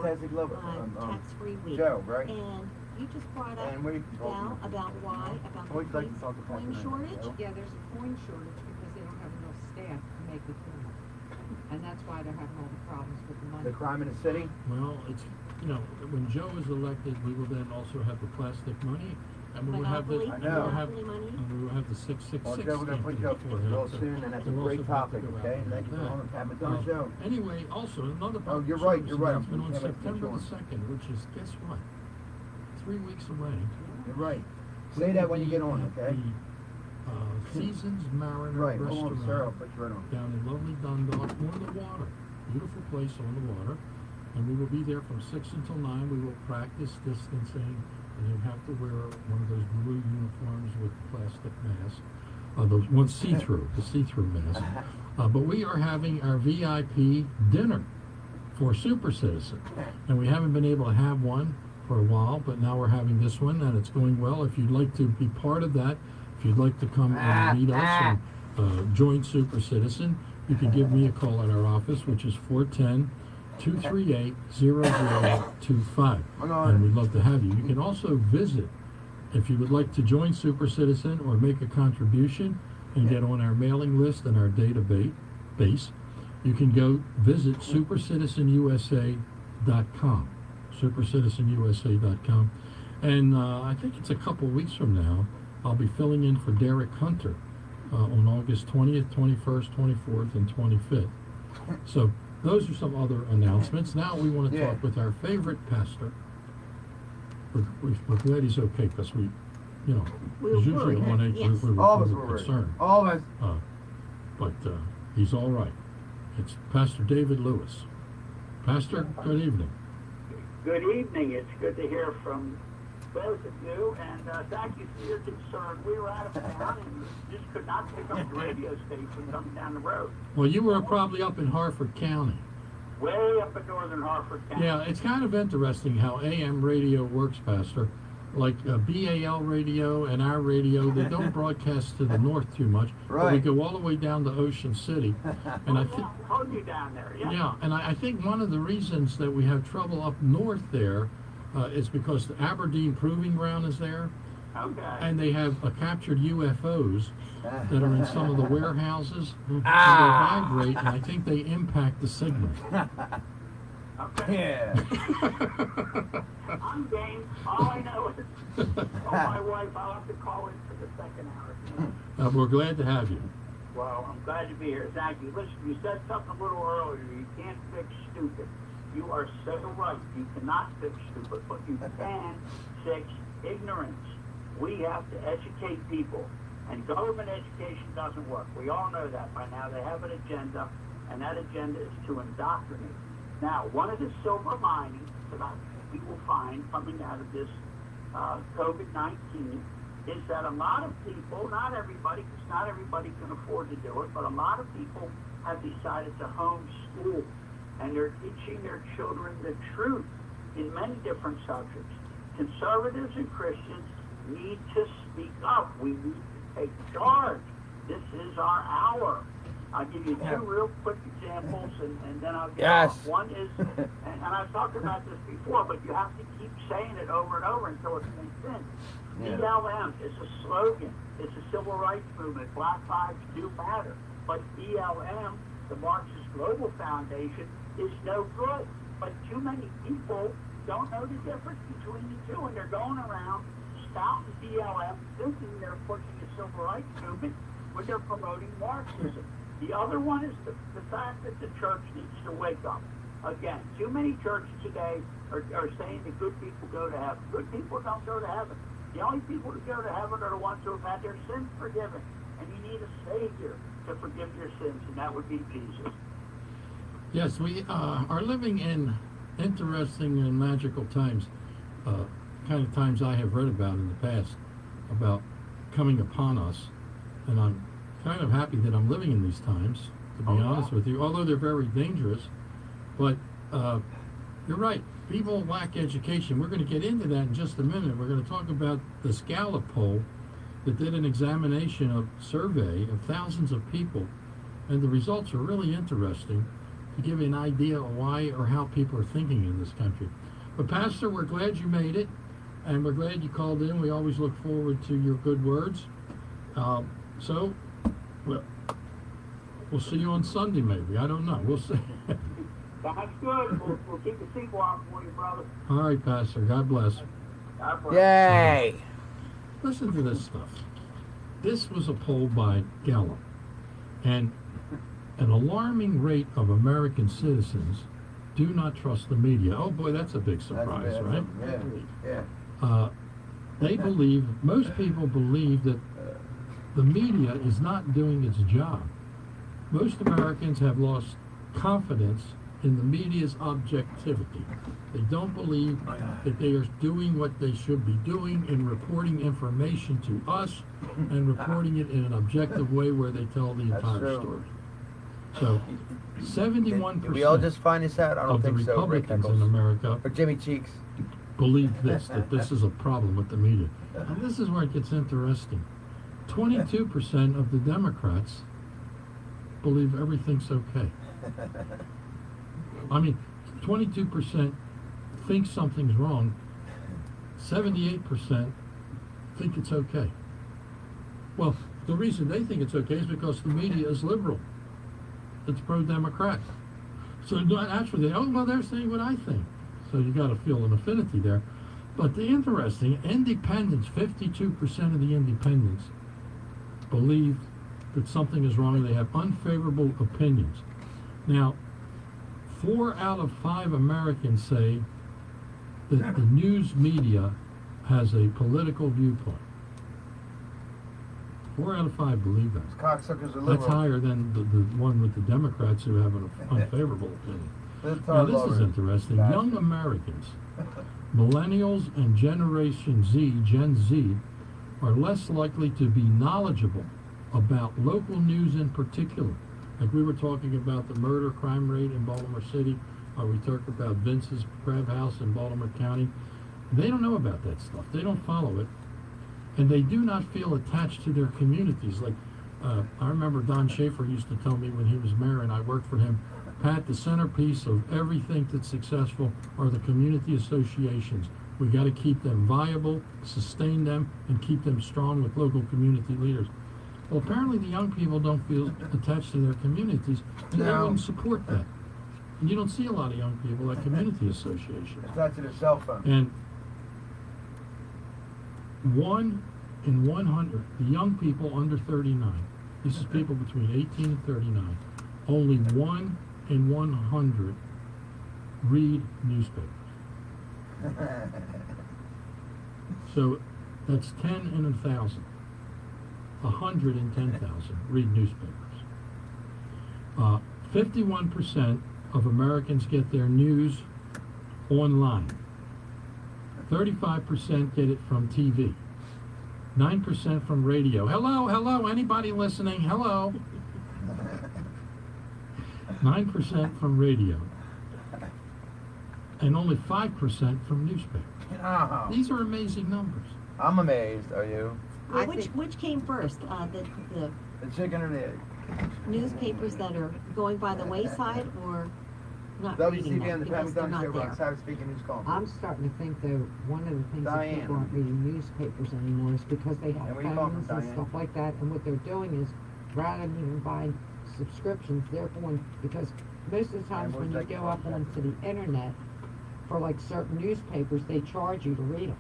tax-free week. Joe, right? And you just brought up, Val, about why, about the coin shortage? Yeah, there's a coin shortage because they don't have enough staff to make the coin. And that's why they're having all the problems with the money. The crime in the city? Well, it's, you know, when Joe is elected, we will then also have the plastic money, and we will have the, I know. and we will have the 666. Well, Joe, we're going to put you up real soon, and that's a great topic, okay? And thank you for having me on the show. Anyway, also, another Oh, you're right, you're right. announcement on September the 2nd, which is, guess what? 3 weeks away. You're right. Say that when you get on, okay? Seasons Mariner Right, Restaurant hold on, Sarah, I'll put you right on. down in lovely Dundalk on the water. Beautiful place on the water. And we will be there from 6 until 9. We will practice distancing, and you have to wear one of those blue uniforms with plastic mask. Those one see-through, the see-through mask. But we are having our VIP dinner for Super Citizen. And we haven't been able to have one for a while, but now we're having this one, and it's going well. If you'd like to be part of that, if you'd like to come and meet us and join Super Citizen, you can give me a call at our office, which is 410-238-0025. And we'd love to have you. You can also visit, if you would like to join Super Citizen or make a contribution and get on our mailing list and our database, you can go visit supercitizenusa.com. supercitizenusa.com. And I think it's a couple weeks from now, I'll be filling in for Derek Hunter on August 20th, 21st, 24th, and 25th. So those are some other announcements. Now we want to talk with our favorite pastor. We're glad he's okay, because we, you know, there's usually one age we're concerned. All of us. But he's all right. It's Pastor David Lewis. Pastor, good evening. Good evening. It's good to hear from both of you, and thank you for your concern. We were out of town and just could not pick up the radio station coming down the road. Well, you were probably up in Harford County. Way up in northern Harford County. Yeah, it's kind of interesting how AM radio works, Pastor. Like BAL radio and our radio, they don't broadcast to the north too much. Right. But we go all the way down to Ocean City. And I think, Hold you down there, yeah. yeah, and I think one of the reasons that we have trouble up north there is because the Aberdeen Proving Ground is there. Okay. And they have captured UFOs that are in some of the warehouses. And they vibrate, and I think they impact the signal. Okay. Yeah. I'm game. All I know is, my wife, I'll have to call in for the second hour. We're glad to have you. Well, I'm glad to be here. Thank you. Listen, you said something a little earlier. You can't fix stupid. You are so right. You cannot fix stupid, but you can fix ignorance. We have to educate people. And government education doesn't work. We all know that by now. They have an agenda, and that agenda is to indoctrinate. Now, one of the silver linings that we will find coming out of this COVID-19 is that a lot of people, not everybody, because not everybody can afford to do it, but a lot of people have decided to homeschool, and they're teaching their children the truth in many different subjects. Conservatives and Christians need to speak up. We need to take charge. This is our hour. I'll give you two real quick examples, and then I'll get off. One is, and I've talked about this before, but you have to keep saying it over and over until it makes sense. BLM is a slogan. It's a civil rights movement. Black lives do matter. But BLM, the Marxist Global Foundation, is no good. But too many people don't know the difference between the two, and they're going around spouting BLM, thinking they're pushing a civil rights movement when they're promoting Marxism. The other one is the fact that the church needs to wake up. Again, too many churches today are saying that good people go to heaven. Good people don't go to heaven. The only people who go to heaven are the ones who have had their sins forgiven. And you need a Savior to forgive your sins, and that would be Jesus. Yes, we are living in interesting and magical times, kind of times I have read about in the past, about coming upon us. And I'm kind of happy that I'm living in these times, to be honest with you, although they're very dangerous. But you're right, people lack education. We're going to get into that in just a minute. We're going to talk about this Gallup poll that did an examination of survey of thousands of people, and the results are really interesting to give you an idea of why or how people are thinking in this country. But Pastor, we're glad you made it, and we're glad you called in. We always look forward to your good words. So, we'll see you on Sunday, maybe. I don't know. We'll see. That's good. We'll keep the sequel on for you, brother. All right, Pastor. God bless. God bless. Yay! Listen to this stuff. This was a poll by Gallup, and an alarming rate of American citizens do not trust the media. Oh boy, that's a big surprise, right? Yeah. They believe, most people believe that the media is not doing its job. Most Americans have lost confidence in the media's objectivity. They don't believe that they are doing what they should be doing in reporting information to us and reporting it in an objective way where they tell the entire story. So, 71% Did we all just find this out? I don't of the think so. Republicans in America or Jimmy Cheeks believe this, that this is a problem with the media. And this is where it gets interesting. 22% of the Democrats believe everything's okay. I mean, 22% think something's wrong. 78% think it's okay. Well, the reason they think it's okay is because the media is liberal. It's pro-Democrat. So naturally, they're saying what I think. So you got to feel an affinity there. But the interesting, independents, 52% of the independents believe that something is wrong. They have unfavorable opinions. Now, 4 out of 5 Americans say that the news media has a political viewpoint. 4 out of 5 believe that. Cocksuckers are liberal. That's higher than the one with the Democrats who have an unfavorable opinion. Now, this is interesting. Young Americans, Millennials and Generation Z, Gen Z, are less likely to be knowledgeable about local news in particular. Like we were talking about the murder crime rate in Baltimore City, or we talked about Vince's Crab House in Baltimore County. They don't know about that stuff. They don't follow it. And they do not feel attached to their communities. Like, I remember Don Schaefer used to tell me when he was mayor and I worked for him, Pat, the centerpiece of everything that's successful are the community associations. We got to keep them viable, sustain them, and keep them strong with local community leaders. Well, apparently the young people don't feel attached to their communities, and they wouldn't support that. And you don't see a lot of young people at community associations. Attached to their cell phone. And 1 in 100, the young people under 39, this is people between 18 and 39, only 1 in 100 read newspapers. So that's 10 in 1,000. 110,000 read newspapers. 51% of Americans get their news online. 35% get it from TV. 9% from radio. Hello, anybody listening? Hello. 9% from radio. And only 5% from newspapers. Oh. These are amazing numbers. I'm amazed, are you? Well, which came first? The chicken or the egg? Newspapers that are going by the wayside or not reading them WCBN, the because they're not there. South speaking news conference. I'm starting to think, though, one of the things that Diane. people aren't reading newspapers anymore is because they have And where you come from, phones and Diane? stuff like that, and what they're doing is, rather than even buying subscriptions, they're going, because most of the times when you go up onto the internet for like certain newspapers, they charge you to read them.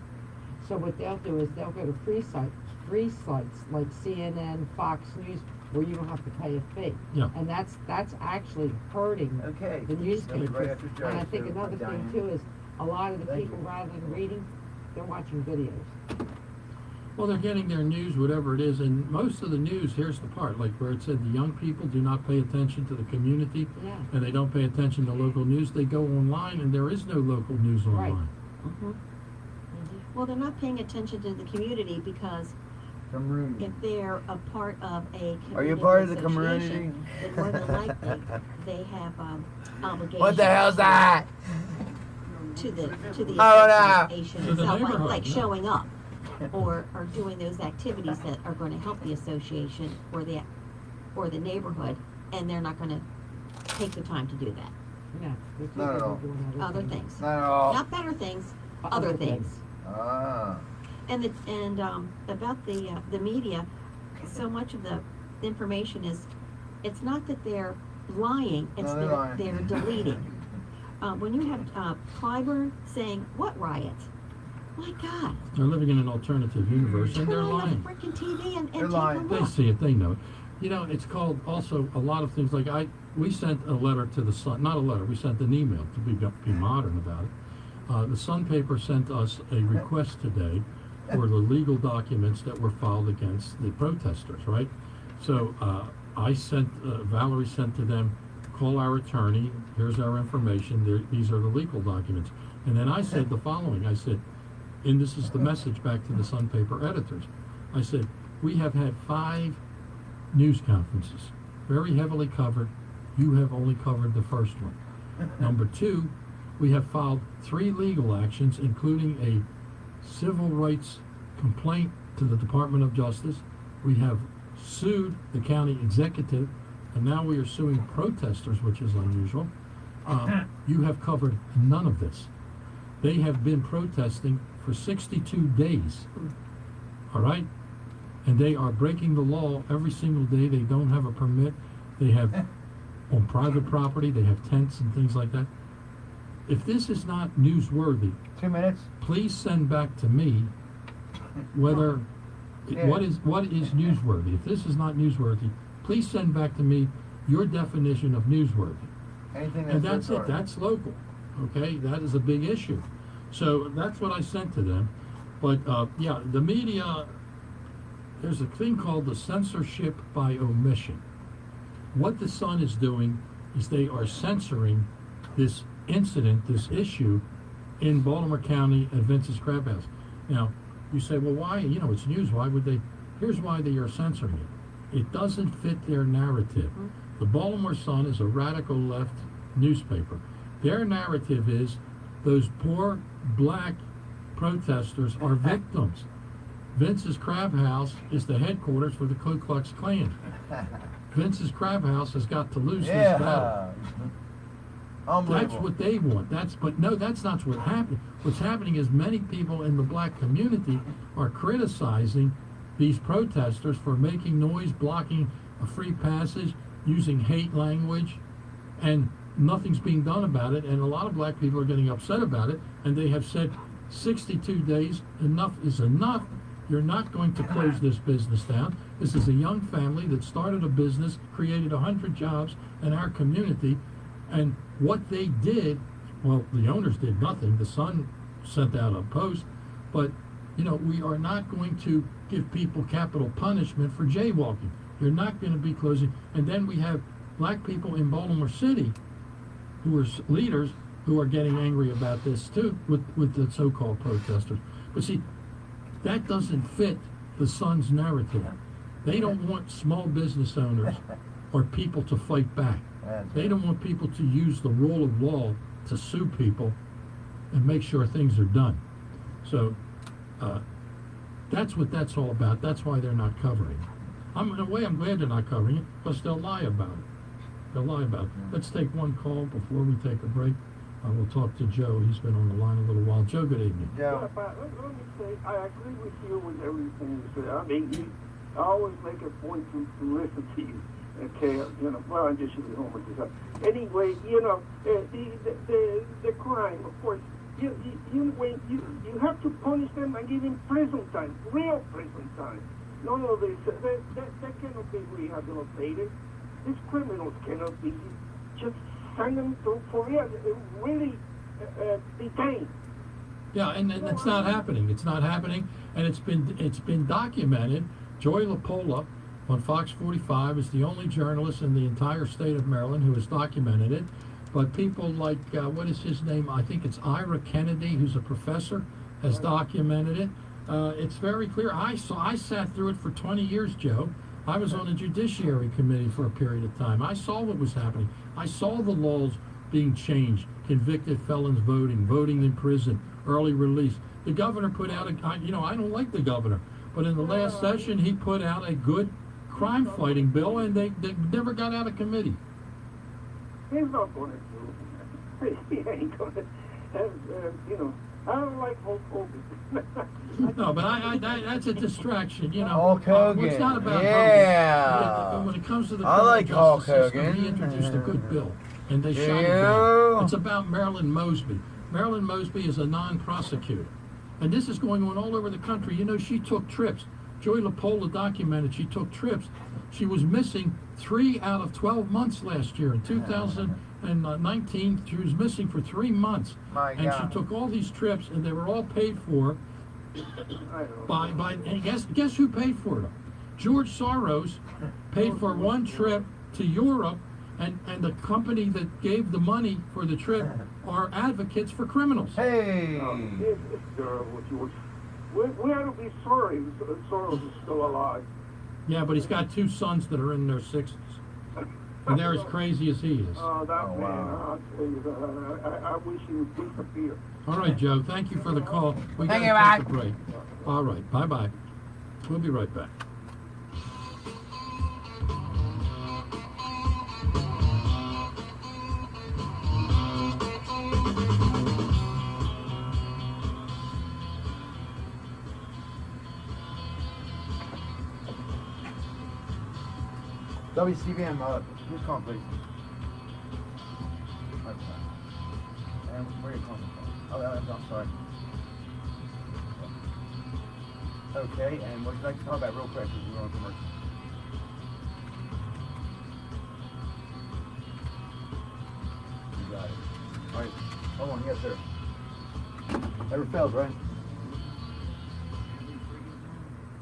So what they'll do is they'll go to free sites like CNN, Fox News, where you don't have to pay a fee. Yeah. And that's actually hurting the newspapers. right after Joe, And I think too. another Diane. thing too is a lot of the Thank people, you. rather than reading, they're watching videos. Well, they're getting their news, whatever it is, and most of the news, here's the part, like where it said the young people do not pay attention to the community, Yeah. and they don't pay attention to local news. They go online, and there is no local news online. Mm-hmm. Well, they're not paying attention to the community because if they're a part of a community Are you a part of the association, community? then more than likely they have obligations. What the hell's that? To the Oh, no. association To the itself, neighborhood, like yeah. showing up or doing those activities that are going to help the association or the neighborhood, and they're not going to take the time to do that. Yeah. Not at all. Other things. Not at all. Not better things, other things. Ah. And about the media, so much of the information is, it's not that they're lying, it's No, they're lying. they're deleting. When you have Clyburn saying, "What riot?" My God, They're living in an alternative universe, and they're turn on lying. the freaking TV and They're take lying. a They look. see it, they know it. You know, it's called also a lot of things like we sent a letter to the Sun, not a letter, we sent an email to be modern about it. The Sun paper sent us a request today for the legal documents that were filed against the protesters, right? So Valerie sent to them, call our attorney, here's our information, these are the legal documents. And then I said the following, I said, and this is the message back to the Sun paper editors, I said, we have had 5 news conferences, very heavily covered. You have only covered the first one. Number 2, we have filed 3 legal actions, including a civil rights complaint to the Department of Justice. We have sued the county executive, and now we are suing protesters, which is unusual. You have covered none of this. They have been protesting for 62 days, all right? And they are breaking the law every single day. They don't have a permit. They have, on private property, they have tents and things like that. If this is not newsworthy, 2 minutes. please send back to me whether, what is newsworthy. If this is not newsworthy, please send back to me your definition of newsworthy. Anything And that's that's it, that's local, okay? That is a big issue. So that's what I sent to them. But, yeah, the media, there's a thing called the censorship by omission. What the Sun is doing is they are censoring this incident, this issue, in Baltimore County at Vince's Crab House. Now, you say, well, why? You know, it's news. Why would they? Here's why they are censoring it. It doesn't fit their narrative. The Baltimore Sun is a radical left newspaper. Their narrative is those poor black protesters are victims. Vince's Crab House is the headquarters for the Ku Klux Klan. Vince's Crab House has got to lose this battle. That's what they want. But no, that's not what happened. What's happening is many people in the black community are criticizing these protesters for making noise, blocking a free passage, using hate language, and nothing's being done about it. And a lot of black people are getting upset about it, and they have said 62 days, enough is enough. You're not going to close this business down. This is a young family that started a business, created 100 jobs in our community, and what they did, well, the owners did nothing. The Sun sent out a post, but, you know, we are not going to give people capital punishment for jaywalking. You're not going to be closing. And then we have black people in Baltimore City who are leaders who are getting angry about this too with the so-called protesters. But see, that doesn't fit the Sun's narrative. They don't want small business owners or people to fight back. They don't want people to use the rule of law to sue people and make sure things are done. So that's what that's all about. That's why they're not covering it. In a way, I'm glad they're not covering it, because they'll lie about it. They'll lie about it. Let's take one call before we take a break. We'll talk to Joe. He's been on the line a little while. Joe, good evening. Yeah, but let me say, I agree with you with everything you say. I mean, I always make a point to listen to you. Okay, you know, well, I'm just at home with this. Anyway, you know, the crime, of course, you have to punish them and give them prison time, real prison time. None of this, that cannot be rehabilitated. These criminals cannot be just send them to Korea, really detained. Yeah, and it's not happening. It's not happening, and it's been documented. Joy LaPolla on Fox 45 is the only journalist in the entire state of Maryland who has documented it. But people like, what is his name? I think it's Ira Kennedy, who's a professor, has documented it. It's very clear. I sat through it for 20 years, Joe. I was on the Judiciary Committee for a period of time. I saw what was happening. I saw the laws being changed, convicted felons voting in prison, early release. The governor put out I don't like the governor, but in the last session, he put out a good crime-fighting bill, and they never got out of committee. He's not going to do it. He ain't going to, I don't like Hulk Hogan. No, but that's a distraction, you know. Hulk Hogan. It's not about Hogan. When it comes to the I like Hulk system, Hogan. he introduced a good bill, and they shot it down. It's about Marilyn Mosby. Marilyn Mosby is a non-prosecutor, and this is going on all over the country. You know, she took trips. Joy LaPolla documented she took trips. She was missing 3 out of 12 months last year. In 2019, she was missing for 3 months. And she took all these trips, and they were all paid for by and guess who paid for them? George Soros paid for one trip to Europe, and the company that gave the money for the trip are advocates for criminals. Hey! It's terrible, George. We ought to be sorry Soros is still alive. Yeah, but he's got 2 sons that are in their 60s. And they're as crazy as he is. That man, I'll tell you that. I wish he would disappear. All right, Joe, thank you for the call. We got Thank you, to Mac. take a break. All right, bye-bye. We'll be right back. WCBM, who's calling, please? And where are you calling from? Oh, I'm sorry. Okay, and what would you like to talk about real quick, because we're on commercial? You got it. All right, hold on, yes, sir. Never fails, right?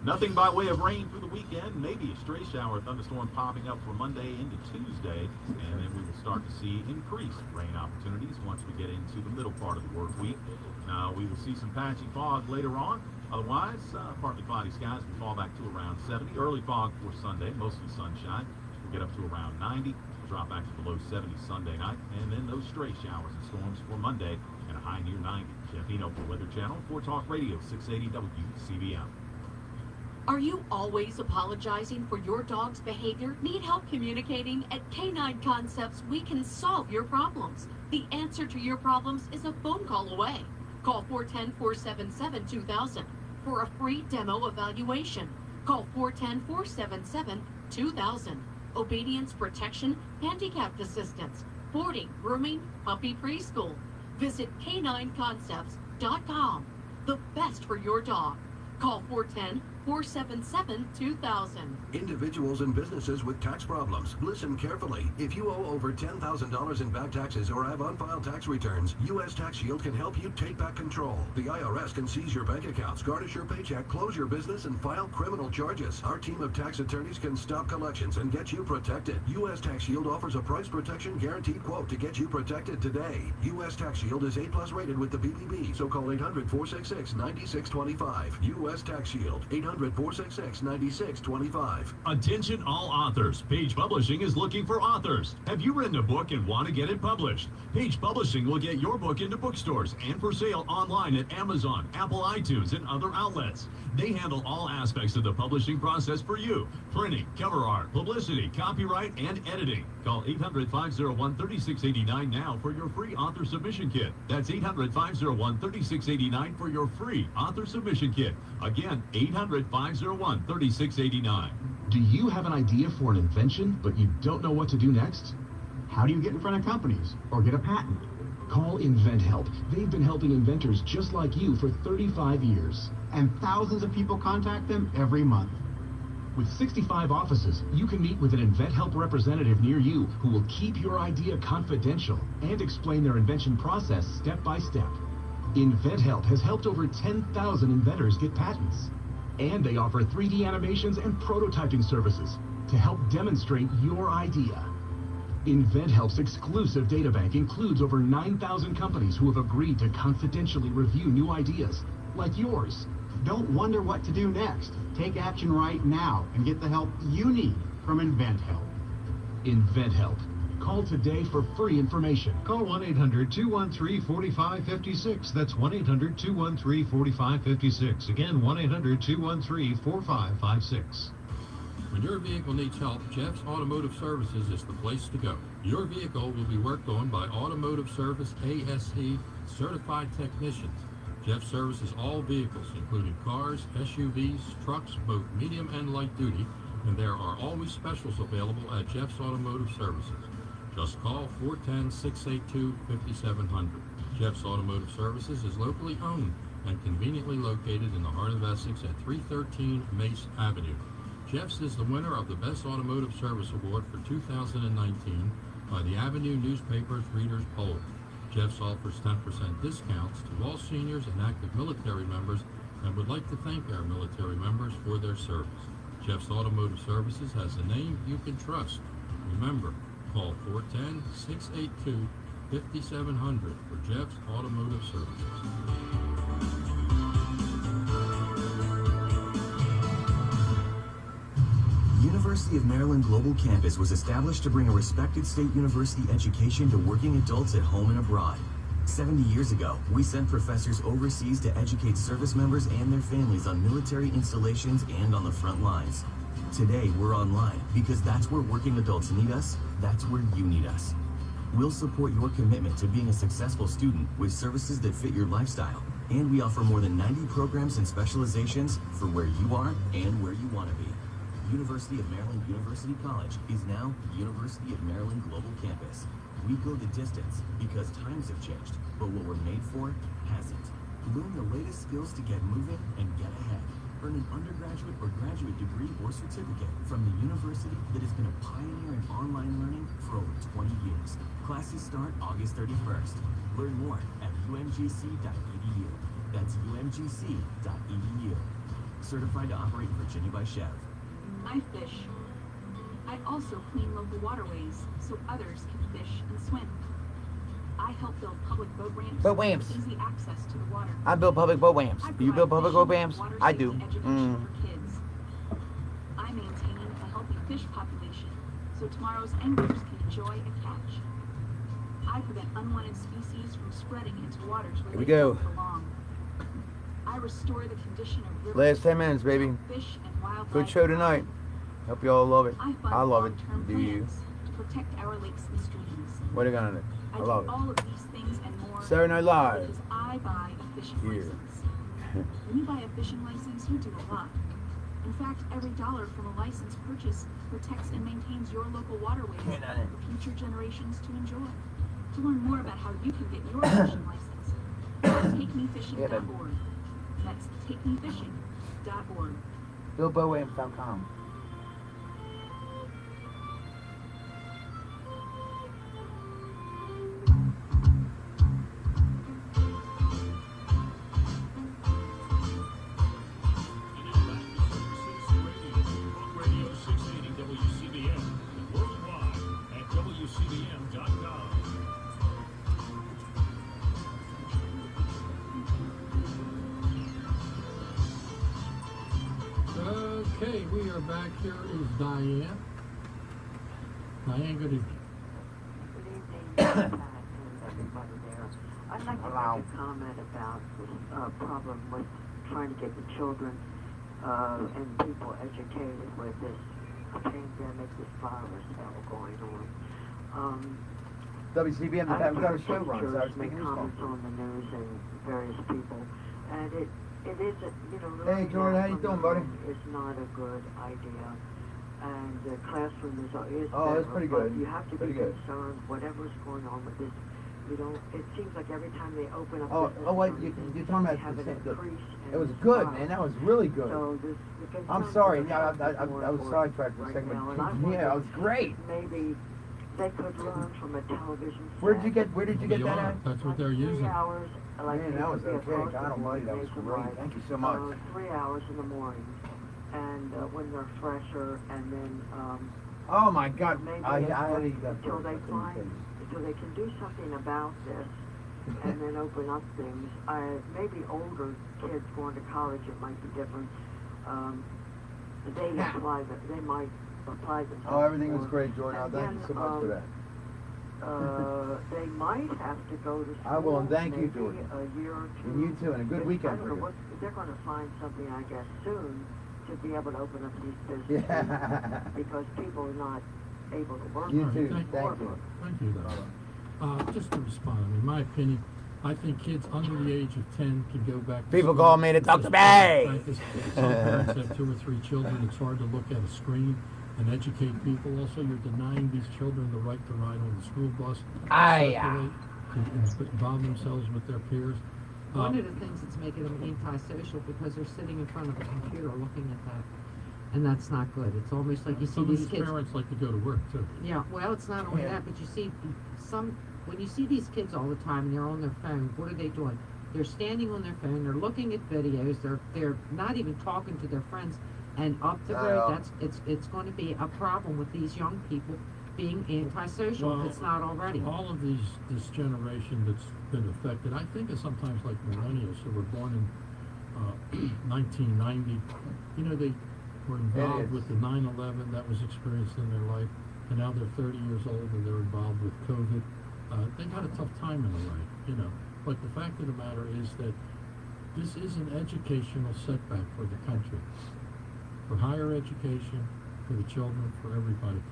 Nothing by way of rain for the weekend. Maybe a stray shower or thunderstorm popping up for Monday into Tuesday. And then we will start to see increased rain opportunities once we get into the middle part of the work week. We will see some patchy fog later on. Otherwise, partly cloudy skies will fall back to around 70. Early fog for Sunday, mostly sunshine. We'll get up to around 90. We'll drop back to below 70 Sunday night. And then those stray showers and storms for Monday and a high near 90. Jeff Eno for Weather Channel, 4 Talk Radio, 680 WCBM. Are you always apologizing for your dog's behavior? Need help communicating? At Canine Concepts, we can solve your problems. The answer to your problems is a phone call away. Call 410-477-2000 for a free demo evaluation. Call 410-477-2000. Obedience, protection, handicapped assistance, boarding, grooming, puppy preschool. Visit canineconcepts.com. The best for your dog. Call 410-477-2000. Individuals and businesses with tax problems, listen carefully. If you owe over $10,000 in back taxes or have unfiled tax returns, U.S. Tax Shield can help you take back control. The IRS can seize your bank accounts, garnish your paycheck, close your business, and file criminal charges. Our team of tax attorneys can stop collections and get you protected. U.S. Tax Shield offers a price protection guaranteed quote to get you protected today. U.S. Tax Shield is A+ rated with the BBB, so call 800-466-9625. U.S. Tax Shield, 800-466-9625. Attention all authors. Page Publishing is looking for authors. Have you written a book and want to get it published? Page Publishing will get your book into bookstores and for sale online at Amazon, Apple iTunes, and other outlets. They handle all aspects of the publishing process for you. Printing, cover art, publicity, copyright, and editing. Call 800-501-3689 now for your free author submission kit. That's 800-501-3689 for your free author submission kit. Again, 800-501-3689. Do you have an idea for an invention, but you don't know what to do next? How do you get in front of companies or get a patent? Call InventHelp. They've been helping inventors just like you for 35 years. And thousands of people contact them every month. With 65 offices, you can meet with an InventHelp representative near you who will keep your idea confidential and explain their invention process step by step. InventHelp has helped over 10,000 inventors get patents. And they offer 3D animations and prototyping services to help demonstrate your idea. InventHelp's exclusive databank includes over 9,000 companies who have agreed to confidentially review new ideas, like yours. Don't wonder what to do next. Take action right now and get the help you need from InventHelp. InventHelp. Call today for free information. Call 1-800-213-4556. That's 1-800-213-4556. Again, 1-800-213-4556. When your vehicle needs help, Jeff's Automotive Services is the place to go. Your vehicle will be worked on by Automotive Service ASE certified technicians. Jeff services all vehicles, including cars, SUVs, trucks, both medium and light duty, and there are always specials available at Jeff's Automotive Services. Just call 410-682-5700. Jeff's Automotive Services is locally owned and conveniently located in the heart of Essex at 313 Mace Avenue. Jeff's is the winner of the Best Automotive Service Award for 2019 by the Avenue Newspaper's Readers Poll. Jeff's offers 10% discounts to all seniors and active military members and would like to thank our military members for their service. Jeff's Automotive Services has a name you can trust. Remember, call 410-682-5700 for Jeff's Automotive Services. University of Maryland Global Campus was established to bring a respected state university education to working adults at home and abroad. 70 years ago, we sent professors overseas to educate service members and their families on military installations and on the front lines. Today, we're online because that's where working adults need us, that's where you need us. We'll support your commitment to being a successful student with services that fit your lifestyle. And we offer more than 90 programs and specializations for where you are and where you want to be. University of Maryland University College is now University of Maryland Global Campus. We go the distance because times have changed, but what we're made for hasn't. Learn the latest skills to get moving and get ahead. Earn an undergraduate or graduate degree or certificate from the university that has been a pioneer in online learning for over 20 years. Classes start August 31st. Learn more at umgc.edu. That's umgc.edu. certified to operate in Virginia by Chev. I fish. I also clean local waterways so others can fish and swim. I help build public boat ramps. Boat ramps. With easy access to the water. I build public boat ramps. I Do you build public provide boat ramps? fishing, I water do. safety education for kids. I maintain a healthy fish population so tomorrow's anglers can enjoy a catch. I prevent unwanted species from spreading into waters where Here we they go. don't belong. I restore the condition of rivers. Last 10 minutes, baby. Fish and wildlife. Good show tonight. Hope you all love it. I fund I love it. long-term Do you? plans to protect our lakes and streams. What are you gonna do? I I love do it. all of these things and more Saturday Night Live. because I buy a fishing Here. license. When you buy a fishing license, you do a lot. In fact, every dollar from a license purchase protects and maintains your local waterways for future generations to enjoy. To learn more about how you can get your fishing license, go to takemefishing.org. That's takemefishing.org. BillBoWamps.com. Radio 680 WCBM and worldwide at WCBM.com. Okay, we are back. Here is Diane. Diane, good evening. Everybody there. I'd like to make a comment about this problem with trying to get the children and people educated with this pandemic, this virus that we're going on. WCBM, the I've we've got a heard show run, so I was teachers make making this comments phone. on the news and various people, and it is, Hey, Jordan, how you doing, buddy? It's not a good idea. And the classroom is Oh, it's better, pretty but good. you have to Pretty be good. concerned, whatever's going on with this. It seems like every time they open up Wait, you're talking about have an the increase in it was good, violence. man. That was really good. So this, the I'm concern sorry. for the Yeah, children I is more was important sidetracked for a right second. now, but and I yeah, wonder it was great. Maybe they could learn from a television Where set. did you get that at? That's what they're 3 using. hours, like Man, that was it could be okay. across God the almighty, board that was great. nationwide, Thank you so much. 3 hours in the morning, and when they're fresher, and then Oh my God! maybe I they had could- to eat that until they first. find, until they can do something about this, and then open up things. Maybe older kids going to college, it might be different. They might apply themselves. Oh, everything was more. great, Jordan. And Thank you so then, much for that. They might have to go to school. I will, and thank you, maybe Jordan. A year or two. And you too, and a good weekend I don't for know you. what they're going to find something, I guess, soon to be able to open up these businesses because people are not able to work. You All right, too. thank Thank you. Thank you, though. Just to respond, in my opinion, I think kids under the age of 10 can go back to People school. call me to talk to me. Practice. Some parents have 2 or 3 children. It's hard to look at a screen and educate people. Also, you're denying these children the right to ride on the school bus, circulate, to involve themselves with their peers. One of the things that's making them antisocial because they're sitting in front of a computer looking at that. And that's not good. It's almost like you see Some of these these kids. parents like to go to work, too. Yeah, well, it's not only that, but you see when you see these kids all the time and they're on their phone, what are they doing? They're standing on their phone, they're looking at videos, they're not even talking to their friends. And up the road, it's going to be a problem with these young people being antisocial if it's not already. All of this generation that's been affected, I think of sometimes like millennials who were born in 1990. You know, they were involved with the 9/11 that was experienced in their life, and now they're 30 years old and they're involved with COVID. They got a tough time in their life, you know. But the fact of the matter is that this is an educational setback for the country, for higher education, for the children, for everybody.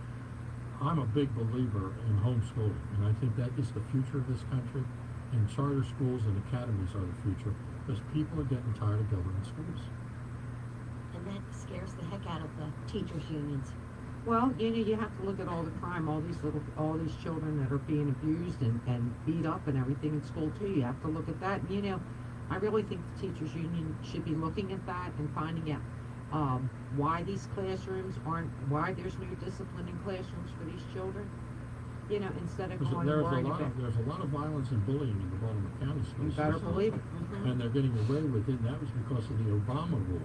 I'm a big believer in homeschooling, and I think that is the future of this country, and charter schools and academies are the future, because people are getting tired of government schools. And that scares the heck out of the teachers' unions. Well, you have to look at all the crime, all these children that are being abused and beat up and everything in school too. You have to look at that. And, I really think the teachers union should be looking at that and finding out why these classrooms why there's no discipline in classrooms for these children. Instead of going and worrying about. There's a lot of violence and bullying in the Baltimore County schools. You better believe it. And they're getting away with it, and that was because of the Obama rule.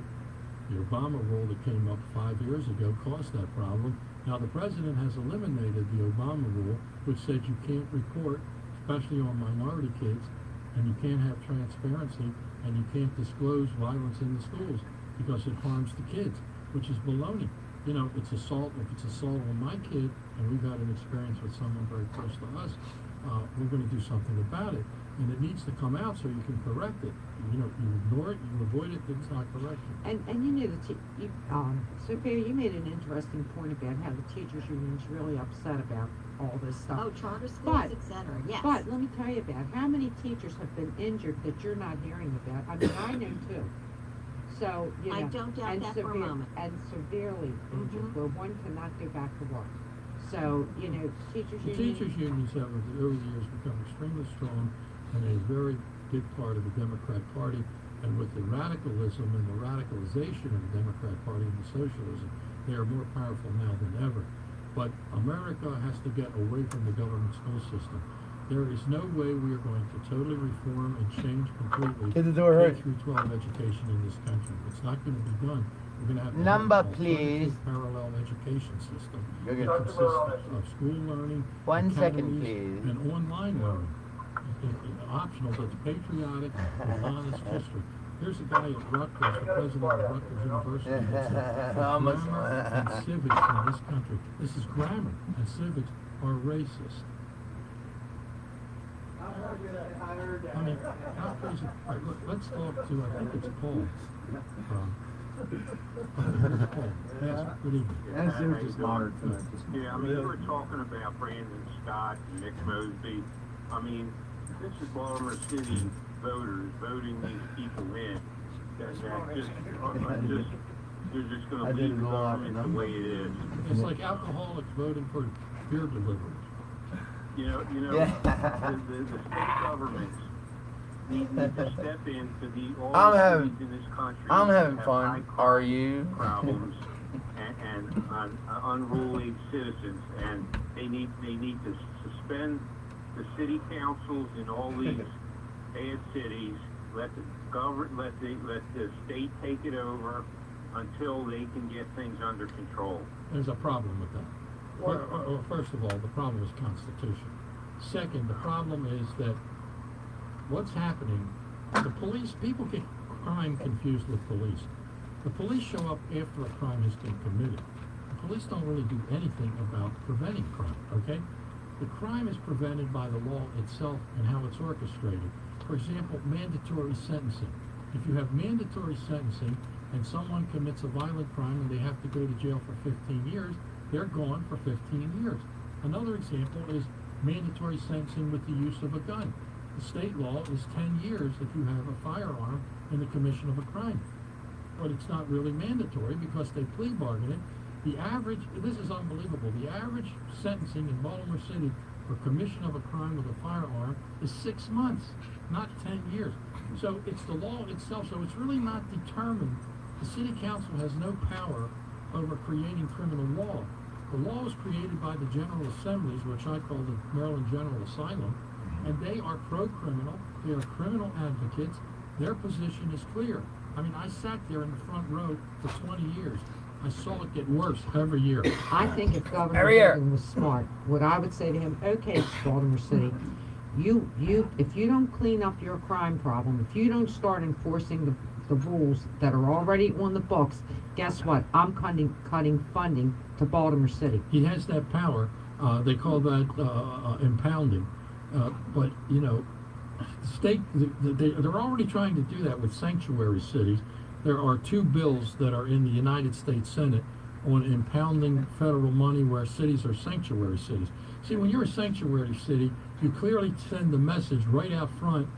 The Obama rule that came up 5 years ago caused that problem. Now the president has eliminated the Obama rule, which said you can't report, especially on minority kids, and you can't have transparency, and you can't disclose violence in the schools because it harms the kids, which is baloney. You know, it's assault. If it's assault on my kid, and we've had an experience with someone very close to us, we're going to do something about it. And it needs to come out so you can correct it. You know, you ignore it, you avoid it, it's not correction. And you know, Sophia, you made an interesting point about how the teachers union's really upset about all this stuff. Oh, charter schools, etc. Yes. But let me tell you about how many teachers have been injured that you're not hearing about. I mean, I know too. So, you know, I don't doubt that for a moment. And severely injured, where one cannot go back to work. So, you know, The teachers unions have over the years become extremely strong and a very big part of the Democrat Party, and with the radicalism and the radicalization of the Democrat Party and the socialism, they are more powerful now than ever. But America has to get away from the government school system. There is no way we are going to totally reform and change completely Get the door K through 12 education in this country. It's not going to be done. We're going to have to Number, have an please. alternative parallel education system Go that get it. consists of school learning, 1 second, academies, please. and online learning. Optional, that's patriotic and honest history. Here's a guy at Rutgers, the president of Rutgers University, that said, Almost. grammar and civics in this country. This is grammar and civics are racist. I mean, how crazy. All right, look, let's talk to, I think it's Paul. Paul, yes, good evening. Yeah, I mean, you were talking about Brandon Scott and Nick Mosby. I mean, this is Baltimore City voters voting these people in. That just, they're just going to leave the government the way it is. It's like alcoholics voting for beer delivery. You know, the state governments need to step into all the cities in this country. I'm having that have fun. high Are you? problems and unruly citizens, and they need to suspend the city councils in all these bad cities. Let the state take it over until they can get things under control. There's a problem with that. Well, first of all, the problem is constitution. Second, the problem is that what's happening, the police, people get crime confused with police. The police show up after a crime has been committed. The police don't really do anything about preventing crime, okay? The crime is prevented by the law itself and how it's orchestrated. For example, mandatory sentencing. If you have mandatory sentencing and someone commits a violent crime and they have to go to jail for 15 years, they're gone for 15 years. Another example is mandatory sentencing with the use of a gun. The state law is 10 years if you have a firearm in the commission of a crime. But it's not really mandatory because they plea bargain it. The average, this is unbelievable, the average sentencing in Baltimore City for commission of a crime with a firearm is 6 months, not 10 years. So it's the law itself, so it's really not determined. The city council has no power over creating criminal law. The law was created by the General Assemblies, which I call the Maryland General Asylum, and they are pro-criminal, they are criminal advocates, their position is clear. I mean, I sat there in the front row for 20 years. I saw it get worse every year. I think if Governor Hogan was smart, what I would say to him, okay, Baltimore City, if you don't clean up your crime problem, if you don't start enforcing the rules that are already on the books, guess what? I'm cutting funding to Baltimore City. He has that power. They call that impounding. But, you know, the state, they're already trying to do that with sanctuary cities. There are 2 bills that are in the United States Senate on impounding federal money where cities are sanctuary cities. See, when you're a sanctuary city, you clearly send the message right out front,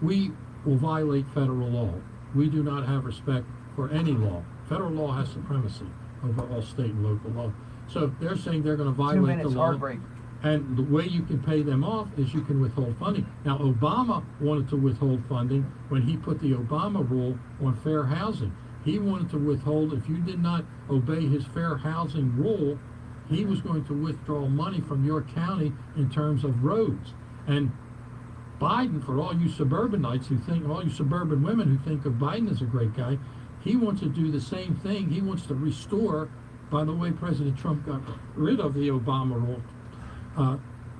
we will violate federal law. We do not have respect for any law. Federal law has supremacy over all state and local law. So they're saying they're going to violate the law. Heartbreak. And the way you can pay them off is you can withhold funding. Now, Obama wanted to withhold funding when he put the Obama rule on fair housing. He wanted to withhold, if you did not obey his fair housing rule, he was going to withdraw money from your county in terms of roads. And Biden, for all you suburbanites who think, all you suburban women who think of Biden as a great guy, He wants to do the same thing. He wants to restore, by the way, President Trump got rid of the Obama rule.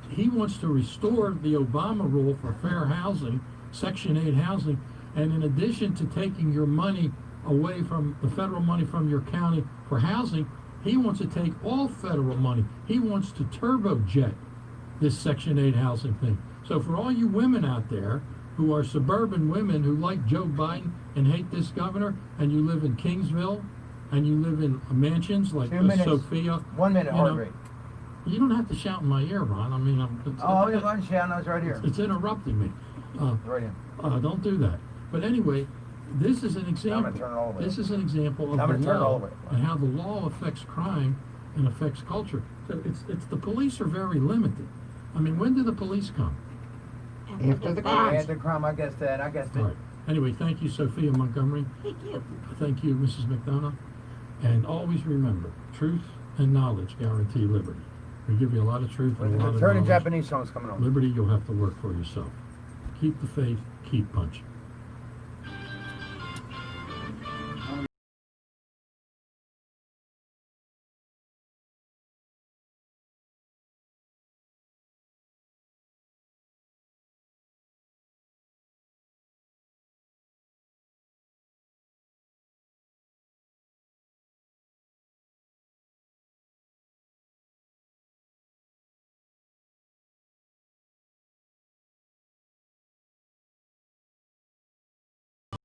He wants to restore the Obama rule for fair housing, Section 8 housing, and in addition to taking your money away from the federal money from your county for housing, he wants to take all federal money. He wants to turbojet this Section 8 housing thing. So for all you women out there who are suburban women who like Joe Biden and hate this governor, and you live in Kingsville, and you live in mansions like 2 minutes. Sophia. 1 minute, you know, heart rate. You don't have to shout in my ear, Ron. I mean, You're going to shout. I was right here. It's interrupting me. Right here. Don't do that. But anyway, this is an example. gonna turn it all the way. This is an example of I'm gonna the turn it all law the way. and how the law affects crime and affects culture. So it's the police are very limited. I mean, when do the police come? After the crime. After the crime, I guess that. All right. Anyway, thank you, Sophia Montgomery. Thank you. Thank you, Mrs. McDonough. And always remember, truth and knowledge guarantee liberty. We give you a lot of truth and a lot of Turning knowledge. Japanese songs coming on. Liberty, you'll have to work for yourself. Keep the faith, keep punching.